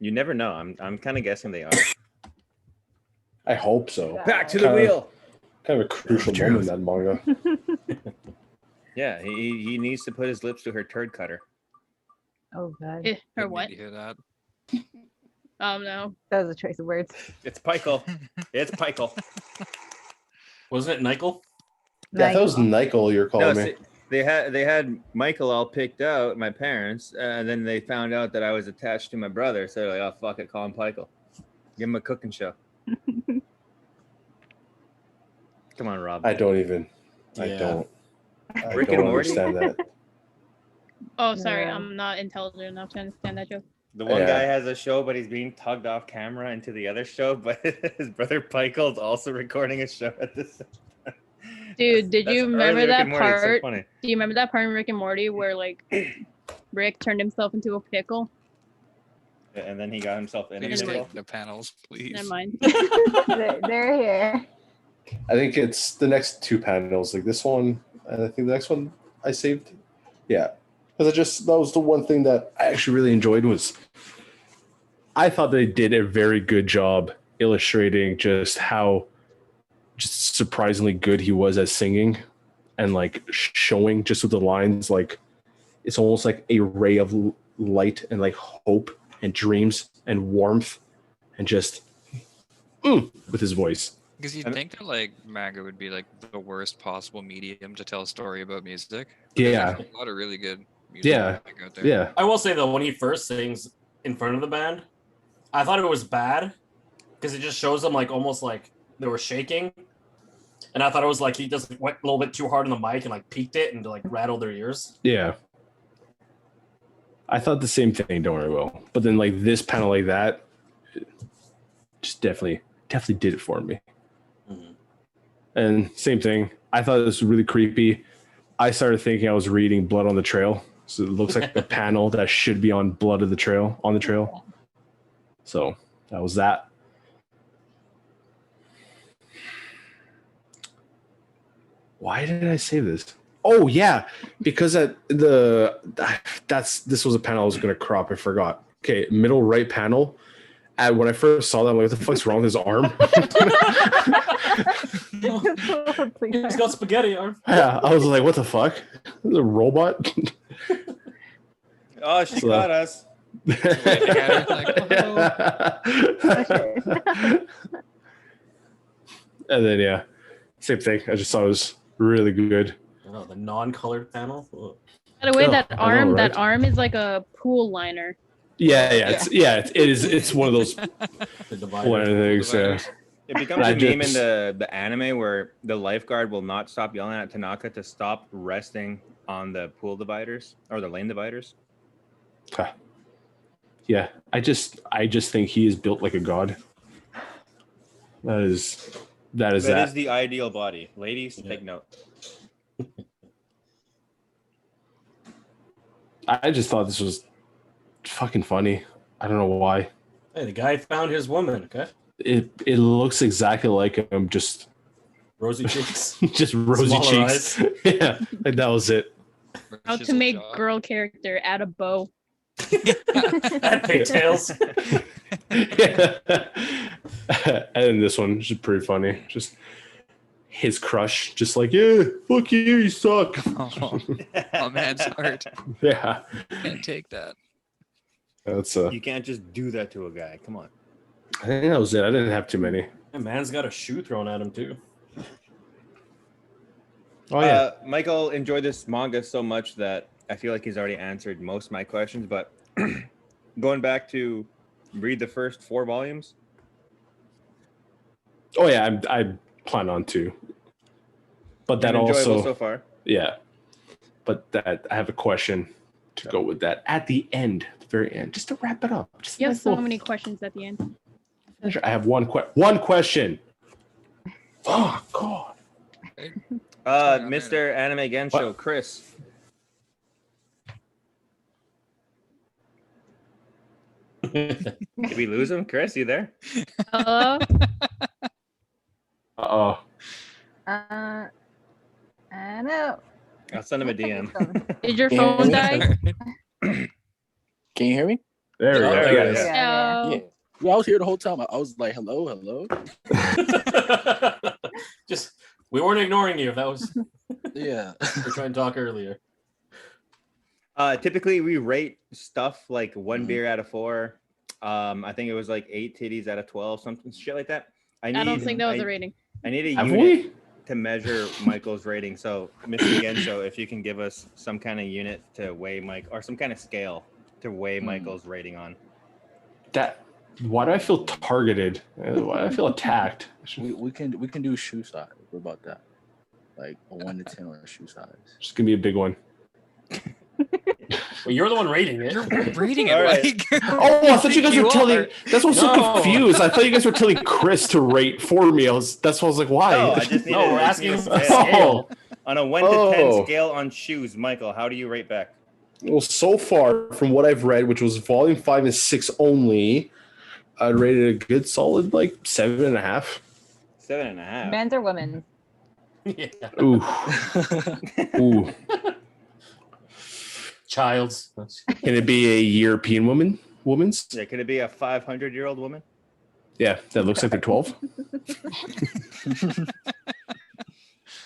You never know. I'm kind of guessing they are. I hope so. Back to the Kinda- wheel. Kind of a crucial moment in that manga. Yeah, he needs to put his lips to her turd cutter. Oh god, that. Or Didn't need what? to hear that. No. that was a choice of words. It's Pikel. It's Pikel. Wasn't it Nickel? Yeah, that was Nice. Nickel you're calling No, me. see, they had Michael all picked out, my parents, and then they found out that I was attached to my brother. So they're like, oh fuck it, call him Pikel. Give him a cooking show. Come on, Rob. I don't even. I Yeah. don't. I Rick and don't Morty? understand that. Oh, sorry. Yeah. I'm not intelligent enough to understand that joke. The one Yeah. guy has a show, but he's being tugged off camera into the other show. But his brother Pikel is also recording a show at this. Dude, did you remember early Rick that and Morty, it's so part? funny. Do you remember that part in Rick and Morty where like Rick turned himself into a pickle? And then he got himself in a Please pickle. take the panels, please. Never mind. They're here. I think it's the next two panels, like this one, and I think the next one I saved. Yeah, because that was the one thing that I actually really enjoyed was I thought they did a very good job illustrating just how just surprisingly good he was at singing and like showing just with the lines, like it's almost like a ray of light and like hope and dreams and warmth and just with his voice. Because you'd And- think that like manga would be like the worst possible medium to tell a story about music. Yeah. There's a lot of really good music Yeah. out there. Yeah. I will say though, when he first sings in front of the band, I thought it was bad because it just shows them like almost like they were shaking, and I thought it was like he just went a little bit too hard on the mic and like peaked it and like rattled their ears. Yeah. I thought the same thing, don't worry, Will. But then like this panel like that just definitely did it for me. Mhm. And same thing. I thought this was really creepy. I started thinking I was reading Blood on the Trail. So it looks like the panel that should be on Blood of the Trail, on the trail. So that was that. Why did I save this? Oh yeah, because this was a panel I was gonna crop. I forgot. Okay, middle right panel. When I first saw that, I'm like, what the fuck's wrong with his arm? He's got spaghetti arm. Yeah, I was like, what the fuck? The robot? Oh, she So- got us. Waving at her, like, "Whoa." And then yeah, same thing. I just thought it was really good. Oh, the non-colored panel. Ugh. By the way, Oh, that I know, arm, right? that arm is like a pool liner. Yeah, it is. It's one of those The divider. one of the things. dividers. It becomes I a meme in just- the anime where the lifeguard will not stop yelling at Tanaka to stop resting on the pool dividers or the lane dividers. Yeah, I just think he is built like a god. That is That is that. the ideal body. Ladies, Yeah. take note. I just thought this was fucking funny. I don't know why. Hey, the guy found his woman. Okay, It looks exactly like him, just rosy cheeks. just rosy Smaller cheeks. Yeah, like that was it. How to Chiseled make jaw. girl character, add a bow. And pigtails. Yeah. And then this one is pretty funny. Just his crush, just like, yeah, fuck you, you suck. Oh, man's heart. Yeah, Can't take that. that's You can't just do that to a guy. Come on. I think that was it. I didn't have too many. And man's got a shoe thrown at him too. Oh yeah, Michael enjoyed this manga so much that I feel like he's already answered most of my questions. But going back to read the first 4 volumes. oh yeah. I plan on to, but that been enjoyable also so far. yeah. But that I have a question to go with that at the end, the very end, just to wrap it up. Just a You have nice so little many questions at the end. finish. I have one question. Oh God. on Mr. Anime Gensho, Chris. Did we lose him? Chris, you there? Hello? Uh-oh. I know. I'll send him a DM. Did your Yeah. phone die? Can you hear me? There we go. There There we it go. is. Yeah. Yeah. Yeah, I was here the whole time. I was like, hello, hello. Just we weren't ignoring you. That was Yeah. we were trying to talk earlier. Typically, we rate stuff like 1 Mhm. beer out of 4. I think it was like 8 titties out of 12, something shit like that. I don't think that was a rating. I need a Have unit we? to measure Michael's rating. So, Mr. Gensho, if you can give us some kind of unit to weigh Mike or some kind of scale to weigh Michael's rating on. That. Why do I feel targeted? Why do I feel attacked? We can do shoe size. What about that? Like a 1 to 10 on a shoe size. Just give me a big one. Well, you're the one rating it. You're reading it, All right. Mike. Oh, I thought you guys were telling. are. That's why I'm so No. confused. I thought you guys were telling Chris to rate for me. That's why I was like, why? No, I just need No, we're a asking scale. him for scale. On a 1 to 10 Oh. scale on shoes, Michael, how do you rate back? Well, so far from what I've read, which was volume 5 and 6 only, I'd rate it a good solid like 7.5. 7.5. Men's or women's? Yeah. Ooh, ooh. Child's. Can it be a European woman's? Yeah, could it be a 500-year-old woman? Yeah, that looks like they're 12.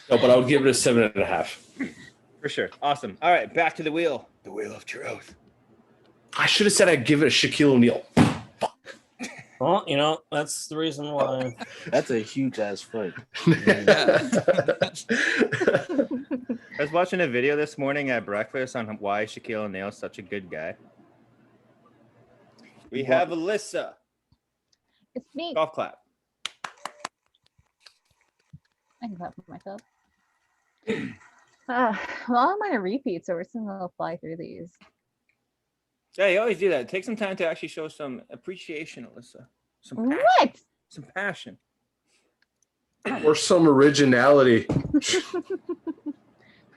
No, but I would give it a 7.5. For sure. Awesome. All right, back to the wheel. The wheel of truth. I should have said I'd give it a Shaquille O'Neal. Well, you know, that's the reason why. That's a huge ass foot. I was watching a video this morning at breakfast on why Shaquille O'Neal is such a good guy. We have Alyssa. It's me. Golf clap. I can clap for myself. Well, I'm on a repeat, so we're just gonna fly through these. Yeah, you always do that. Take some time to actually show some appreciation, Alyssa. Some passion. What? Some passion. Or some originality.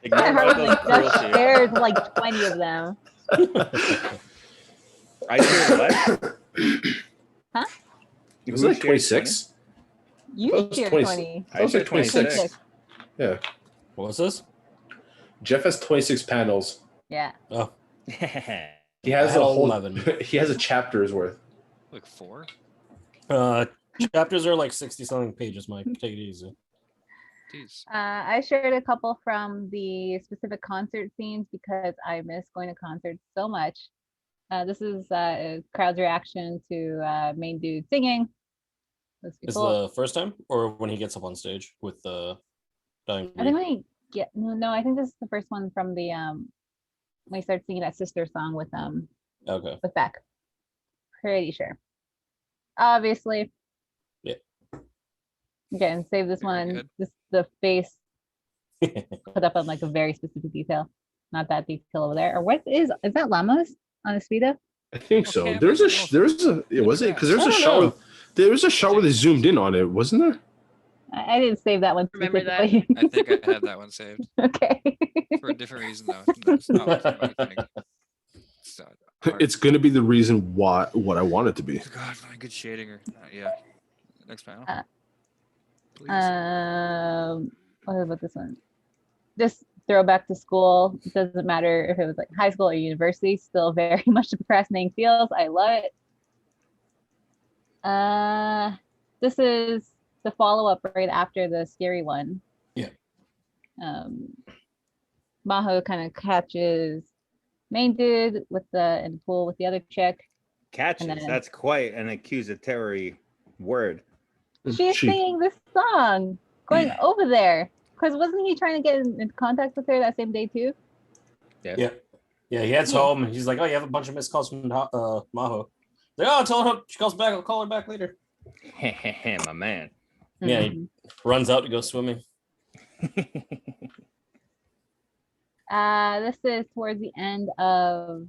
Ignore I heard Michael's like just cruelty. shared like 20 of them. I shared what? Huh? It was like 26. You That was shared 20. 20. That was like shared 26. Yeah. What was this? Jeff has 26 panels. Yeah. Oh, He has I had a whole 11. He has a chapter's worth. Like 4? Chapters are like 60 something pages, Mike. Take it easy. Jeez. I shared a couple from the specific concert scenes because I miss going to concerts so much. This is a crowd's reaction to main dude singing. Those Is people. the first time or when he gets up on stage with the dying I think when he no, I think this is the first one from the when he started singing that sister song Okay. with Beck. Pretty sure. Obviously. Yeah. Again, save this one. good. This the face put up on like a very specific detail, not that detail over there. Or what is that llamas on a speedo? I think so. Okay, There's a well, there's a it was it because there's I a don't shot know. with there was a shot where they zoomed in on it, wasn't there? I didn't save that one Remember that? specifically. I think I have that one saved Okay. for a different reason though. It's not what you might think. It's not hard. It's gonna be the reason why what I want it to be. God, my good shading or yeah. Next panel. Uh, Please. What about this one? Just throwback to school. It doesn't matter if it was like high school or university, still very much the procrastinating feels. I love it. This is the follow-up right after the scary one. Yeah. Maho kind of catches main dude with in the pool with the other chick. Catches. And then- That's quite an accusatory word. She's singing this song, going over there. Because wasn't he trying to get in contact with her that same day too? Yeah. Yeah, he heads home and he's like, "Oh, you have a bunch of missed calls from Maho." Like, "Oh, tell her she calls back. I'll call her back later." My man. Yeah, he runs out to go swimming. This is towards the end of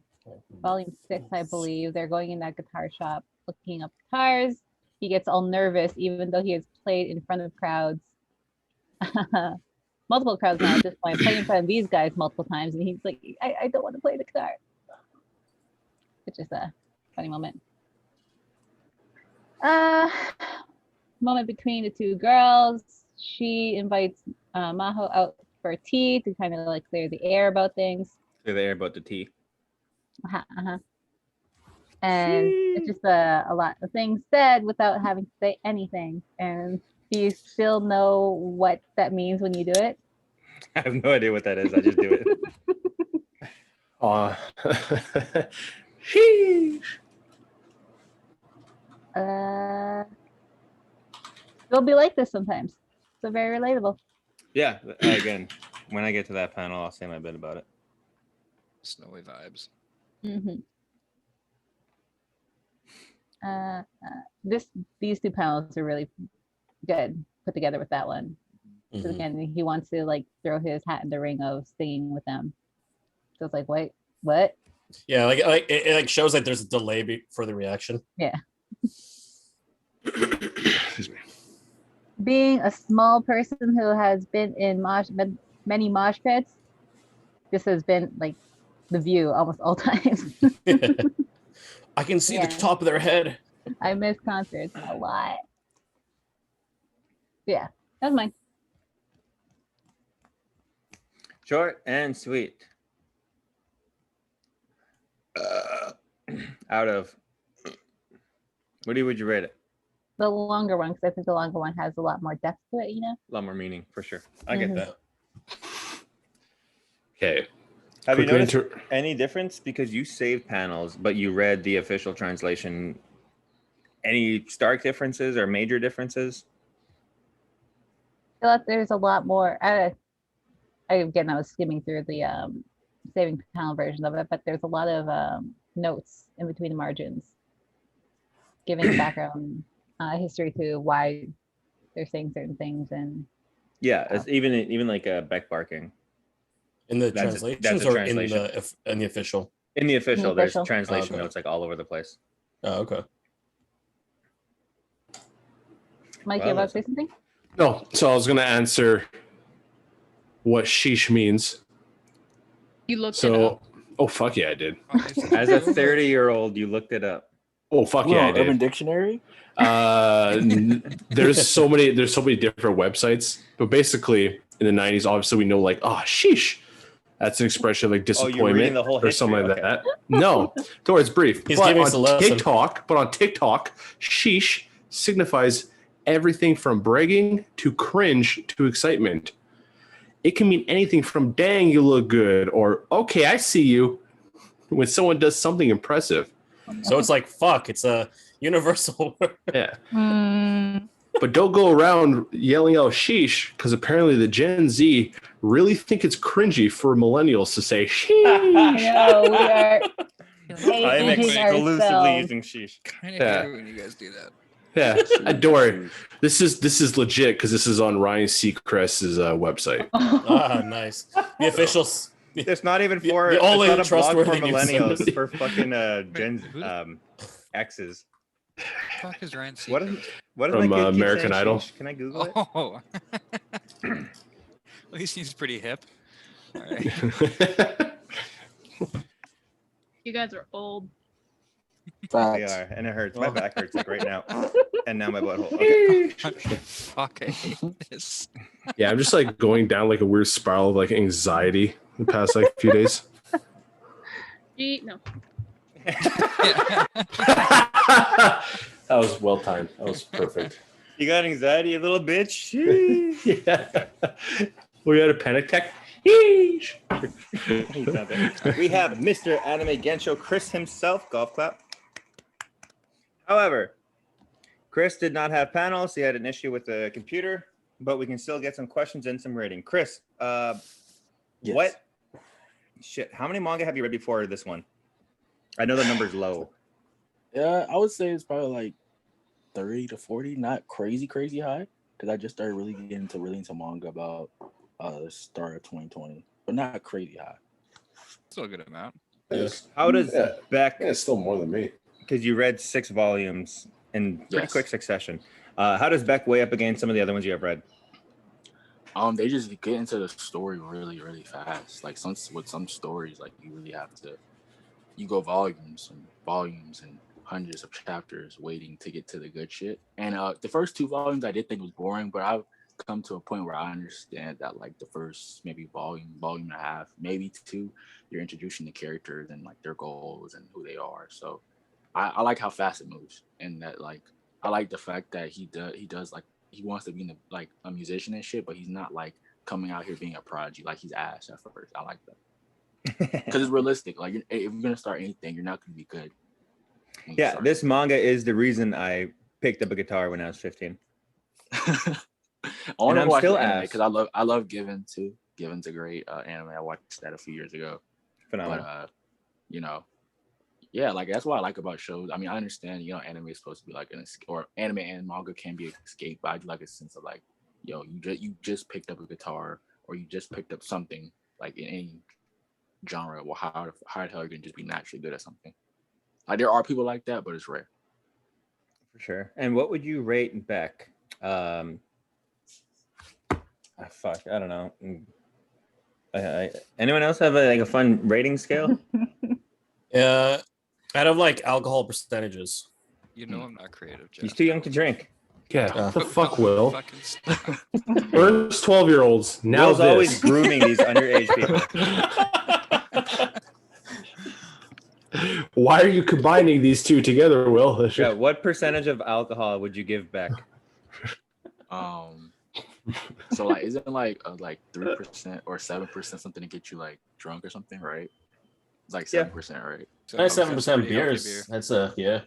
volume 6, I believe. They're going in that guitar shop, looking up guitars. He gets all nervous, even though he has played in front of crowds. Multiple crowds now at this point, playing in front of these guys multiple times, and he's like, I don't want to play the guitar. It's just a funny moment. Moment between the two girls. She invites Maho out for tea to kind of like clear the air about things. Clear the air about the tea. And it's just a lot of things said without having to say anything. And do you still know what that means when you do it? I have no idea what that is. I just do it. Sheesh. It'll be like this sometimes. So very relatable. Yeah. Again, when I get to that panel, I'll say my bit about it. Snowy vibes. These two panels are really good put together with that one. So again, he wants to like throw his hat in the ring of singing with them. So it's like, wait, what? Yeah, like it like shows that there's a delay for the reaction. Yeah. Excuse me. Being a small person who has been in many mosh pits, this has been like the view almost all times. I can see Yeah. the top of their head. I miss concerts a lot. Yeah, that was mine. Short and sweet. Out of would you rate it? The longer one, because I think the longer one has a lot more depth to it, you know? A lot more meaning for sure. I get that. Okay. Have you Quickly noticed any difference because you saved panels, but you read the official translation? Any stark differences or major differences? I feel like there's a lot more. I was skimming through the saving panel version of it, but there's a lot of notes in between the margins, giving background history to why they're saying certain things, and Yeah, it's even like Beck barking. In the That's a translations or translation. in the official? In the official, there's official. translation Okay. notes like all over the place. Oh, okay. Mike, Well, you about to listen. say something? No, so I was gonna answer what sheesh means. You looked it So, up. oh fuck yeah, I did. As a 30-year-old, you looked it up. Oh fuck Well, yeah, I Urban did. Dictionary. There's so many different websites, but basically in the 90s, obviously we know like sheesh. That's an expression of like Oh, you're reading disappointment the whole or something history, like that. No, don't worry, it's brief. He's But giving us a lesson. on TikTok, sheesh signifies everything from bragging to cringe to excitement. It can mean anything from dang, you look good, or okay, I see you, when someone does something impressive. So it's like fuck. It's Universal. Yeah. Mm, But don't go around yelling out sheesh, because apparently the Gen Z really think it's cringy for millennials to say I sheesh. know we are. I am Aging exclusively ourselves. using sheesh. Kind of Yeah. hate it when you guys do that. Yeah, don't worry. This is legit because this is on Ryan Seacrest's website. Ah, nice. The officials. It's not even The- for the only it's not a blog for trustworthy news millennials. source. It's for fucking Gen who the- X's. Fuck is Ryan What Seacrest? is what is From, my kid keep American saying Idol. sheesh? Can I Google it? Oh. At least he's pretty hip. All right. You guys are old. They Facts. are, and it hurts. My back hurts like right now, and now my butthole. Okay. Fuck, I hate this. Yeah, I'm just like going down like a weird spiral of like anxiety the past like few days. No. That was well timed. That was perfect. You got anxiety, you little bitch. Sheesh. Yeah. We had a panic attack. Yeesh. He's not there. We have Mr. Anime Gensho, Chris himself. Golf clap. However, Chris did not have panels. He had an issue with the computer, but we can still get some questions and some rating. Chris, Yes. what? Shit, how many manga have you read before this one? I know the number's low. Yeah, I would say it's probably like 30 to 40, not crazy high, because I just started really getting into manga about the start of 2020, but not crazy high. Still a good amount. Yes. How does Yeah. Beck, Yeah, it's still more than me. because you read 6 volumes in pretty Yes. quick succession, how does Beck weigh up against some of the other ones you have read? They just get into the story really fast. Like with some stories, like you really have to, you go volumes and hundreds of chapters waiting to get to the good shit. And the first 2 volumes I did think was boring, but I've come to a point where I understand that like the first maybe volume and a half, maybe 2, you're introducing the characters and like their goals and who they are. So I like how fast it moves, and that like I like the fact that he does like he wants to be like a musician and shit, but he's not like coming out here being a prodigy like he's ass at first. I like that because it's realistic. Like if you're gonna start anything, you're not gonna be good. when you Yeah, start. this manga is the reason I picked up a guitar when I was 15. I want I'm to watch still the anime ass. because I love Given too. Given's a great anime. I watched that a few years ago. Phenomenal. But you know, yeah, like that's what I like about shows. I mean, I understand, anime is supposed to be like or anime and manga can be an escape, but I do like a sense of like, yo, you just picked up a guitar or you just picked up something like in any genre. Well, how the hell are you gonna just be naturally good at something? Like there are people like that, but it's rare. For sure. And what would you rate Beck? Fuck, I don't know. Anyone else have a fun rating scale? Out of like alcohol percentages. You know I'm not creative, Jeff. He's too young to drink. Yeah, the fuck, Will. Fucking stop. First 12-year-olds. Now Will's this. always grooming these underage people. Why are you combining these two together, Will? Yeah, what percentage of alcohol would you give Beck? So like, isn't like 3% or 7% something to get you like drunk or something, right? It's like 7%, right? So 97% pretty healthy beer. beers. That's yeah.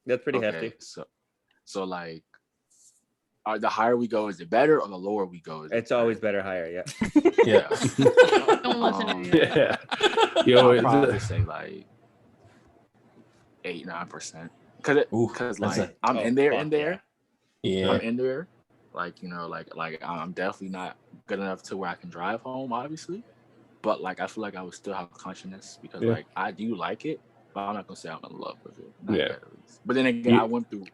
That's pretty Okay, hefty. So like, the higher we go, is it better, or the lower we go? Is it It's always better higher, yeah. Yeah. Don't listen to me. Yeah. I'll probably say like 8-9%, because that's like a- I'm in there, Yeah. I'm in there, like like I'm definitely not good enough to where I can drive home, obviously, but like I feel like I would still have consciousness because Yeah. like I do like it, but I'm not gonna say I'm in love with it. Not Yeah. yet, at least. But then again, You- I went through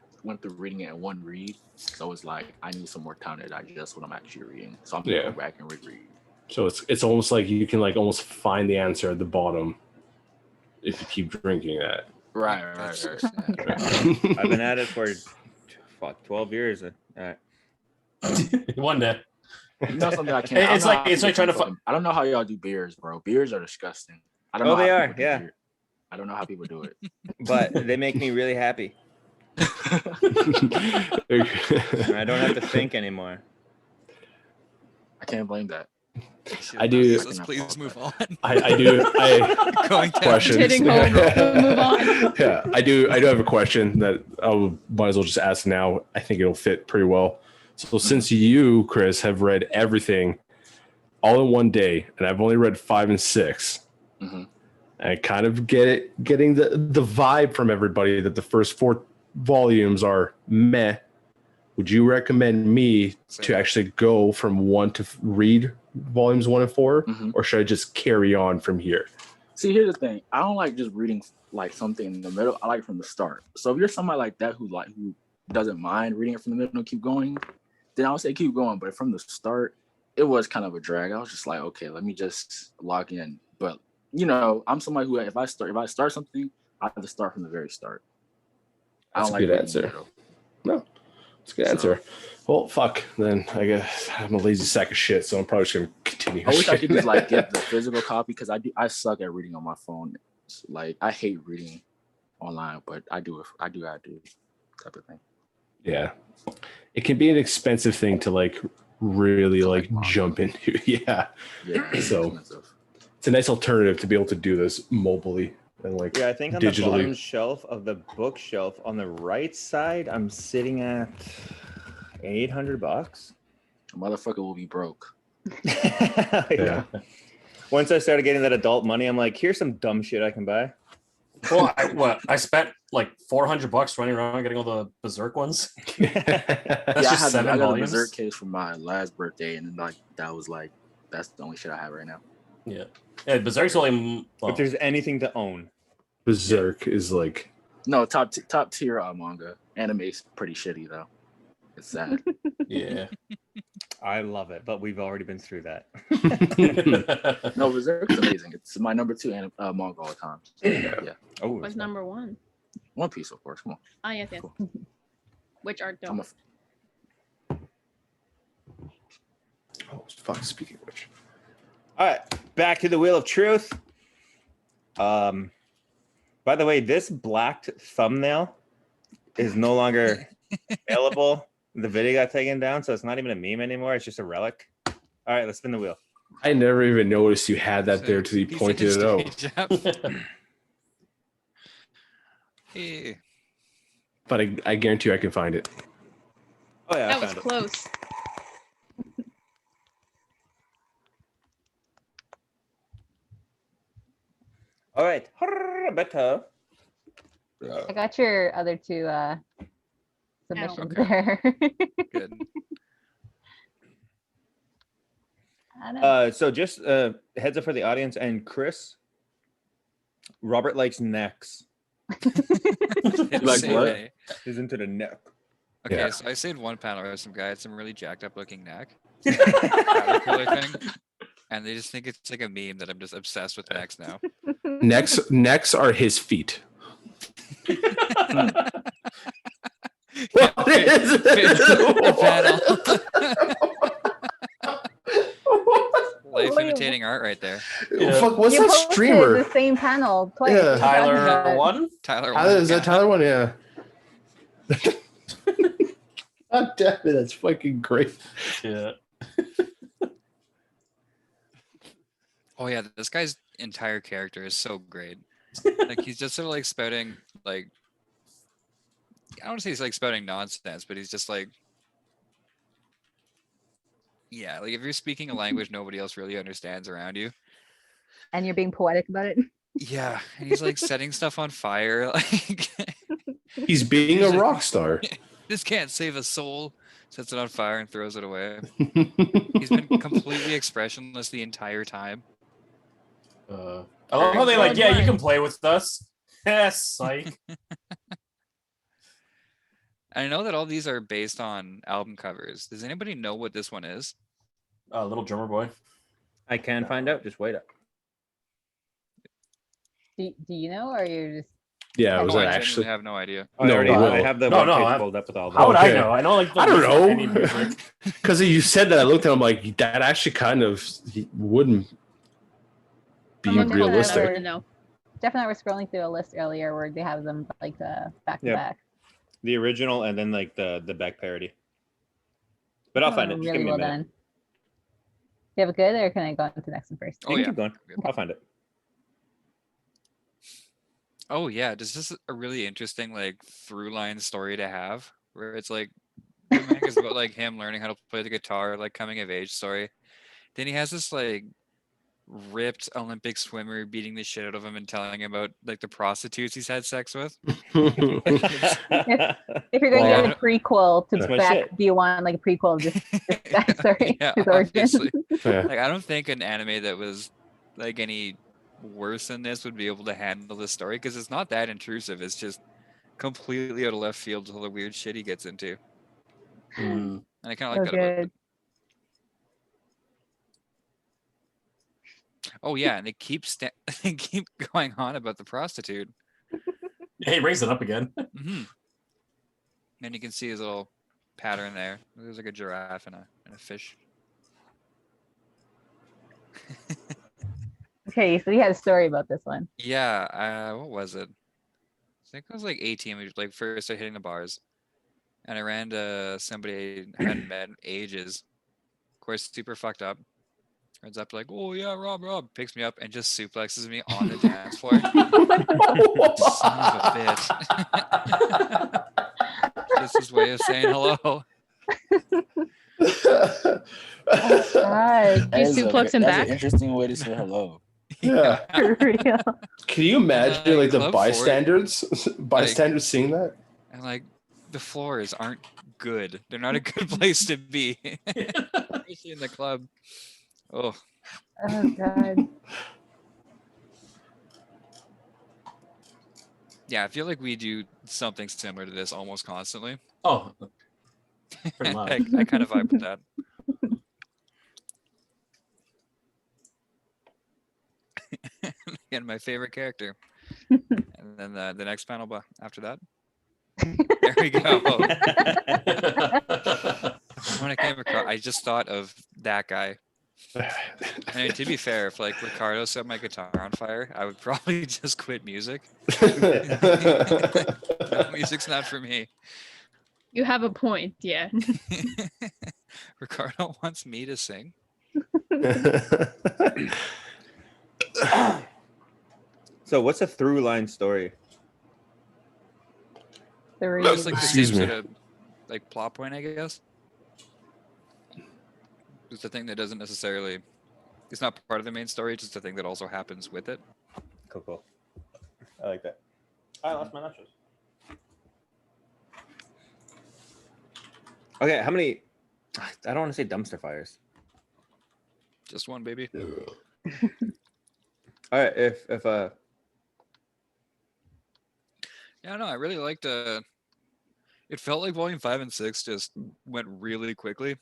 reading it in one read, so it's like I need some more time to digest what I'm actually reading. So I'm gonna Yeah. go back and reread. So it's almost like you can like almost find the answer at the bottom if you keep drinking that. Right. I've been at it for 12 years. All right. One day. You know something I can't. It's I don't know like- how it's like people trying to fucking- I don't know how y'all do beers, bro. Beers are disgusting. I don't Oh, know. they how are, people do yeah. beer. I don't know how people do it. But they make me really happy. And I don't have to think anymore. I can't blame that. I do. Let's please move on. I do. I Going down. questions. Hitting home. We'll move on. Yeah, I do. I do have a question that I might as well just ask now. I think it'll fit pretty well. So since you, Chris, have read everything all in one day, and I've only read 5 and 6, I kind of getting the vibe from everybody that the first 4 volumes are meh. Would you recommend me to actually go from 1 to read volumes 1 and 4, or should I just carry on from here? See, here's the thing. I don't like just reading like something in the middle. I like from the start. So if you're somebody like that who doesn't mind reading it from the middle and keep going, then I would say keep going. But from the start, it was kind of a drag. I was just like, okay, let me just log in. But you know, I'm somebody who if I start something, I have to start from the very start. That's a good answer. No, that's a good answer. Well, fuck. Then I guess I'm a lazy sack of shit, so I'm probably just gonna continue. I wish I could just like get the physical copy because I suck at reading on my phone. Like I hate reading online, but I do type of thing. Yeah, it can be an expensive thing to like really like jump into. Yeah. So expensive. It's a nice alternative to be able to do this mobily and like I think on digitally. The bottom shelf of the bookshelf on the right side, I'm sitting at $800. A motherfucker will be broke. Yeah. Once I started getting that adult money, I'm like, here's some dumb shit I can buy. Well, I spent like $400 running around getting all the Berserk ones. That's just 7 I got volumes. a Berserk case for my last birthday, and like that's the only shit I have right now. Yeah, Berserk's only. Well, if there's anything to own, Berserk is like top tier manga. Anime's pretty shitty though. It's sad. Yeah. I love it, but we've already been through that. No, Berserk's amazing. It's my number 2 manga all the time. Yeah. Oh, What's number 1? One Piece, of course. Come on. Ah, yes. Cool. Which are dope. oh fuck. Speaking of which, all right, back to the Wheel of Truth. By the way, this blacked thumbnail is no longer available. The video got taken down, so it's not even a meme anymore. It's just a relic. All right, let's spin the wheel. I never even noticed you had that there till you pointed it out. Hey. But I guarantee you I can find it. Oh yeah, That I was found it. close. All right, better. I got your other 2 submissions okay. there. Good. I don't know. So just heads up for the audience and Chris. Robert likes necks. Like what? He's into the neck. Okay, Yeah. so I saved one panel where some guy had some really jacked up looking neck. Caterpillar thing. And they just think it's like a meme that I'm just obsessed with necks now. Necks are his feet. What is it? Life imitating art right there. Fuck, what's You that posted streamer? the same panel twice. Yeah. Tyler one? Tyler Is that Tyler one? Yeah. God damn it, that's fucking great. Yeah. Oh yeah, this guy's entire character is so great. Like he's just sort of like spouting like I don't want to say he's like spouting nonsense, but he's just like yeah, like if you're speaking a language nobody else really understands around you. And you're being poetic about it. Yeah, and he's like setting stuff on fire. Like He's being a rock star. this can't save a soul. Sets it on fire and throws it away. He's been completely expressionless the entire time. I love how they like, yeah, you can play with us. Yes, psych. I know that all these are based on album covers. Does anybody know what this one is? Little drummer boy. I can find out. Just wait up. Do you know, or you're just Yeah, No, was I that genuinely actually? have no idea. Oh, I already no, I have the no, webpage I- pulled up with all How would Okay. I know? I know like I don't know. any music. Because you said that, I looked at him like that. Actually, kind of wouldn't be I'm looking at that, I realistic. wanna know. Jeff and I were scrolling through a list earlier where they have them like back to Yep. back. The original and then like the Beck parody. But I'll find it. Just Really give me well a minute. done. you have a good, or can I go on to the next one first? Oh You can yeah. keep going. I'll find it. Oh yeah, this is a really interesting like through line story to have, where it's like the manga's about like him learning how to play the guitar, like coming of age story. Then he has this like ripped Olympic swimmer beating the shit out of him and telling him about like the prostitutes he's had sex with. If you're going Well, to get a prequel That's to my Beck, shit. do you want like a prequel of this guy's story, Yeah, his origin? obviously. Yeah. Like I don't think an anime that was like any worse than this would be able to handle this story because it's not that intrusive. It's just completely out of left field to all the weird shit he gets into. Mm. And I kind of So like that about it. good. Oh yeah, and they keep they keep going on about the prostitute. Yeah, he brings it up again. Mm-hmm. And you can see his little pattern there. There's like a giraffe and a fish. Okay, so he had a story about this one. Yeah, what was it? I think I was like 18. We like first started hitting the bars, and I ran to somebody I hadn't met in ages. Of course, super fucked up. Runs up like, oh yeah, Rob, picks me up and just suplexes me on the dance floor. Son of a bitch. Just his way of saying hello. Oh, God. You suplex him That's back? an interesting way to say hello. Yeah. For real. Can you imagine like the Club bystanders seeing that? And like the floors aren't good. They're not a good place to be. Especially in the club. Oh, Oh, God. yeah, I feel like we do something similar to this almost constantly. Oh, pretty much. I kind of vibe with that. Again, my favorite character. And then the next panel after that. There we go. When I came across, I just thought of that guy. I mean, to be fair, if like Ricardo set my guitar on fire, I would probably just quit music. No, music's not for me. You have a point, yeah. Ricardo wants me to sing. So what's a through line story? It's like the Excuse same me. sort of like plot point, I guess. It's the thing that doesn't necessarily, it's not part of the main story, it's just a thing that also happens with it. Cool. I like that. I lost my nachos. Okay, how many? I don't want to say dumpster fires. Just one, baby. All right, if Yeah, no, I really liked it felt like volume 5 and 6 just went really quickly.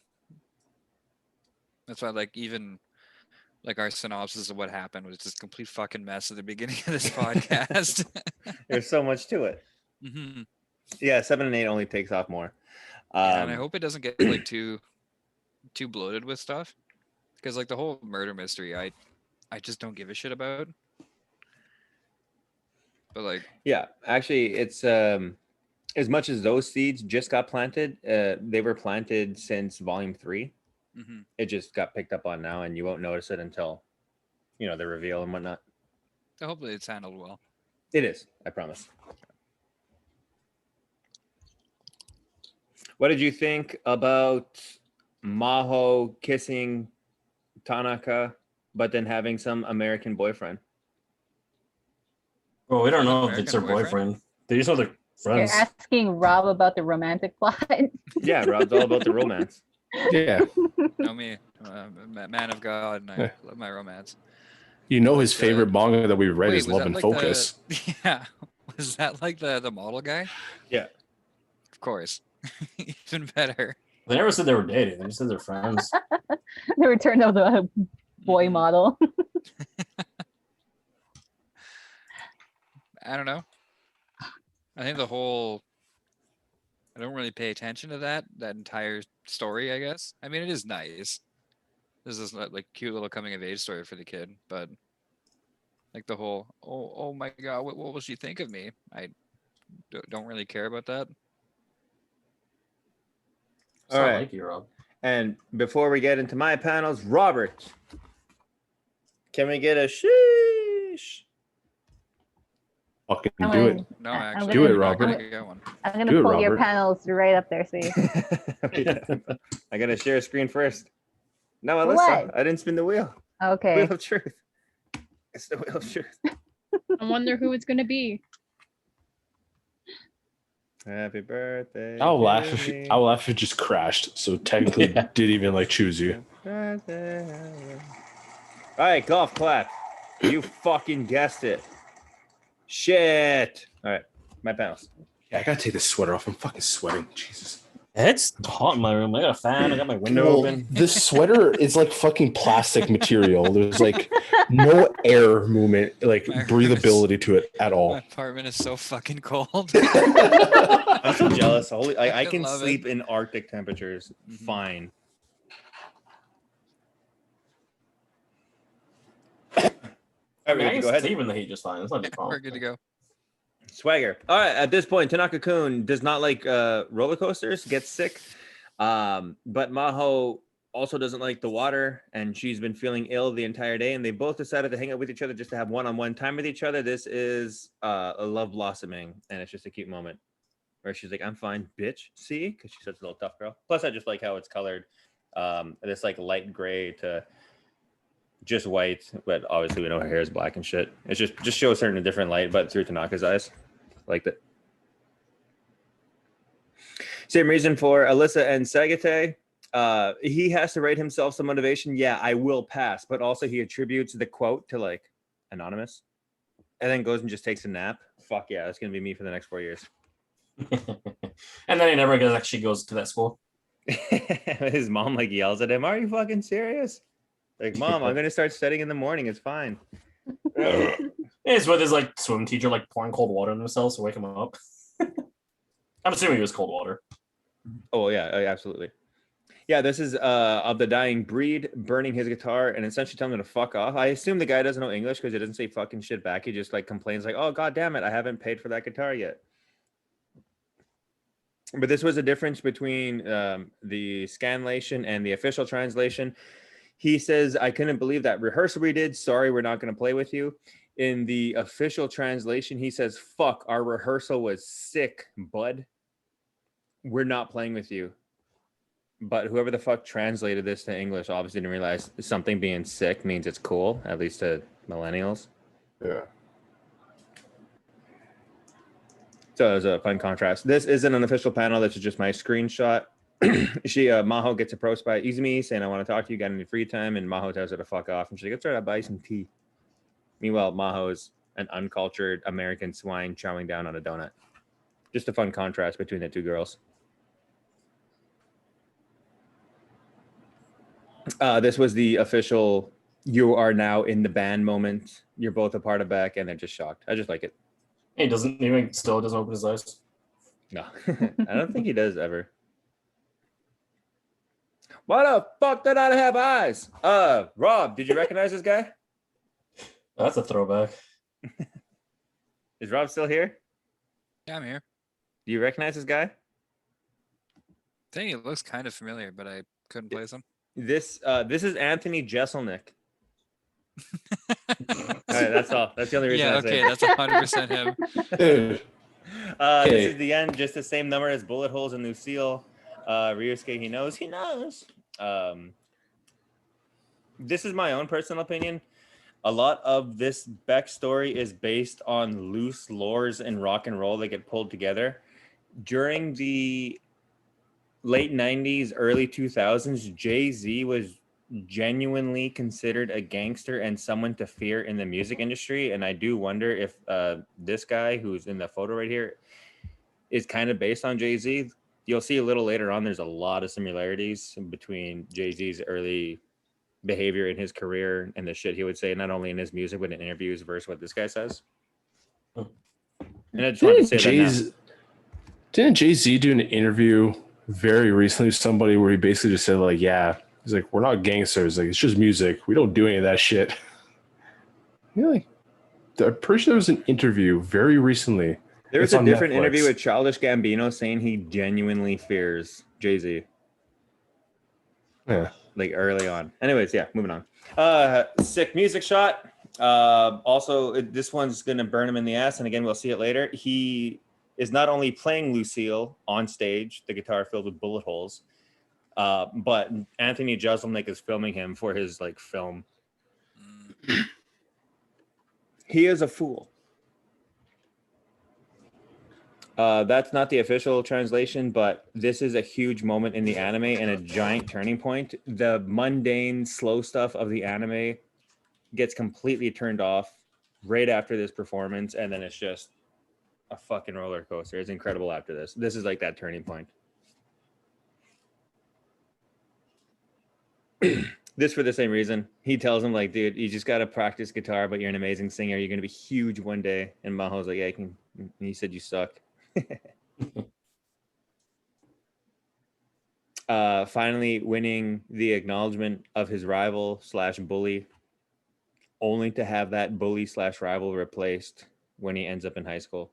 That's why like even like our synopsis of what happened was just a complete fucking mess at the beginning of this podcast. there's so much to it. Hmm. Yeah, 7 and 8 only takes off more. And I hope it doesn't get like too bloated with stuff. Because like the whole murder mystery, I just don't give a shit about. But like Yeah, actually, it's as much as those seeds just got planted, they were planted since volume 3. mhm. It just got picked up on now, and you won't notice it until, the reveal and whatnot. So hopefully it's handled well. It is, I promise. What did you think about Maho kissing Tanaka, but then having some American boyfriend? Well, we don't An know if it's her American boyfriend. They just know they're You're friends. asking Rob about the romantic plot. Yeah, Rob's all about the romance. Yeah. Know me, man of God, and I Yeah. love my romance. You know his Like, favorite manga that we read Wait, is was Love that and like Focus. Yeah, was that like the model guy? Yeah. Of course, even better. They never said they were dating. They just said they're friends. The return of the boy Mhm. model. I don't know. I think I don't really pay attention to that entire story, I guess. I mean, it is nice. This is like cute little coming of age story for the kid, but like the whole, oh my God, what will she think of me? I don't really care about that. It's All not right. like you, Rob. And before we get into my panels, Robert, can we get a sheesh? Fucking I'm do gonna- it. No, I'm actually, Do it, I'm not Robert. gonna get one. I'm gonna Do it, pull your Robert. panels right up there, see. I gotta share a screen first. No, Alyssa, What? I didn't spin the wheel. Okay. Wheel of truth. It's the wheel of truth. I wonder who it's gonna be. Happy birthday. I will to laugh if me. I will laugh if it just crashed. So technically, Yeah. did even like choose you. All right, golf clap. You fucking guessed it. Shit. All right, my panels. Yeah, I gotta take this sweater off. I'm fucking sweating. Jesus. It's hot in my room. I got a fan. I got my window Well, open. this sweater is like fucking plastic material. There's like no air movement, like My breathability to it at My all. apartment is so fucking cold. I'm so jealous. Holy, I I can love sleep in Arctic temperatures Mhm. fine. All I right, mean, I we can go ahead. sleep in the heat just fine. It's not a We're problem. good to go. Swagger. All right. At this point, Tanaka-kun does not like roller coasters, gets sick. But Maho also doesn't like the water, and she's been feeling ill the entire day. And they both decided to hang out with each other just to have one-on-one time with each other. This is a love blossoming, and it's just a cute moment where she's like, "I'm fine, bitch." See, because she's such a little tough girl. Plus, I just like how it's colored. This like light gray to just white, but obviously we know her hair is black and shit. It just shows her in a different light, but through Tanaka's eyes. Like that. Same reason for Alyssa and Sagate. He has to write himself some motivation. Yeah, I will pass. But also he attributes the quote to like anonymous and then goes and just takes a nap. Fuck yeah, that's going to be me for the next 4 years. And then he never actually goes to that school. His mom like yells at him, "Are you fucking serious?" Like, "Mom, I'm going to start studying in the morning. It's fine." It's with his like swim teacher like pouring cold water on himself to wake him up. I'm assuming it was cold water. Oh yeah, absolutely. Yeah, this is of the dying breed burning his guitar and essentially telling him to fuck off. I assume the guy doesn't know English because he doesn't say fucking shit back. He just like complains like, "Oh god damn it, I haven't paid for that guitar yet." But this was a difference between the scanlation and the official translation. He says, "I couldn't believe that rehearsal we did. Sorry, we're not going to play with you." In the official translation, he says, "Fuck, our rehearsal was sick, bud. We're not playing with you." But whoever the fuck translated this to English obviously didn't realize something being sick means it's cool, at least to millennials. Yeah. So it was a fun contrast. This isn't an official panel. This is just my screenshot. Maho gets approached by Izumi saying, "I want to talk to you. Got any free time?" And Maho tells her to fuck off. And she's like, "That's right, I'll buy you some tea." Meanwhile, Maho is an uncultured American swine chowing down on a donut. Just a fun contrast between the two girls. This was the official "you are now in the band" moment. You're both a part of BECK, and they're just shocked. I just like it. He still doesn't open his eyes. No, I don't think he does ever. Why the fuck did I have eyes? Rob, did you recognize this guy? That's a throwback. Is Rob still here? Yeah, I'm here. Do you recognize this guy? I think he looks kind of familiar, but I couldn't place him. This is Anthony Jeselnik. All right, that's all. That's the only reason Yeah, I okay, say. that's 100% him. Dude, This is the end, just the same number as bullet holes in Lucille. Ryusuke, he knows. This is my own personal opinion. A lot of this BECK story is based on loose lores and rock and roll that get pulled together. During the late 90s, early 2000s, Jay-Z was genuinely considered a gangster and someone to fear in the music industry. And I do wonder if this guy who's in the photo right here is kind of based on Jay-Z. You'll see a little later on, there's a lot of similarities between Jay-Z's early behavior in his career and the shit he would say, not only in his music, but in interviews versus what this guy says. And I just wanted to say that now. Didn't Jay-Z do an interview very recently with somebody where he basically just said, like, yeah, he's like, we're not gangsters. Like, it's just music. We don't do any of that shit. Really? I'm pretty sure there was an interview very recently. There was It's a on different Netflix. interview with Childish Gambino saying he genuinely fears Jay-Z. Yeah. like early on. Anyways, yeah, moving on. Sick music shot. Also, this one's gonna burn him in the ass, and again, we'll see it later. He is not only playing Lucille on stage, the guitar filled with bullet holes, but Anthony Jeselnik is filming him for his like film. He is a fool. That's not the official translation, but this is a huge moment in the anime and a giant turning point. The mundane, slow stuff of the anime gets completely turned off right after this performance, and then it's just a fucking roller coaster. It's incredible after this. This is like that turning point. This for the same reason. He tells him, like, dude, you just got to practice guitar, but you're an amazing singer. You're going to be huge one day. And Maho's like, yeah, I can. And he said, you suck. Finally winning the acknowledgement of his rival / bully, only to have that bully / rival replaced when he ends up in high school,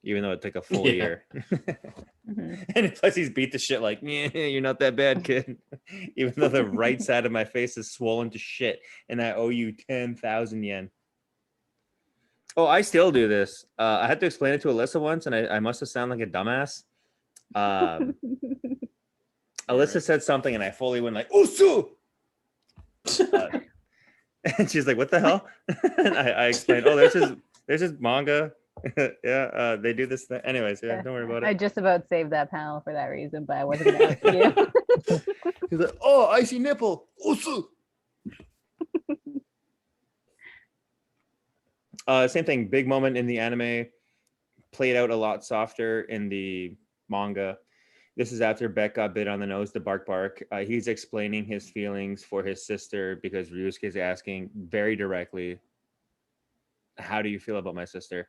even though it took a full year. And plus he's beat the shit like, yeah, you're not that bad, kid. Even though the right side of my face is swollen to shit and I owe you 10,000 yen. Oh, I still do this. I had to explain it to Alyssa once, and I must have sounded like a dumbass. Alyssa said something, and I fully went like, "Osu!" And she's like, "What the hell?" And I explained, "Oh, there's his manga. Yeah, they do this thing. Anyways, yeah, don't worry about I it." just about saved that panel for that reason, but I wasn't gonna ask you. He's like, "Oh, I see nipple. Osu!" Same thing. Big moment in the anime, played out a lot softer in the manga. This is after Beck got bit on the nose to Bark Bark. He's explaining his feelings for his sister because Ryusuke is asking very directly, how do you feel about my sister?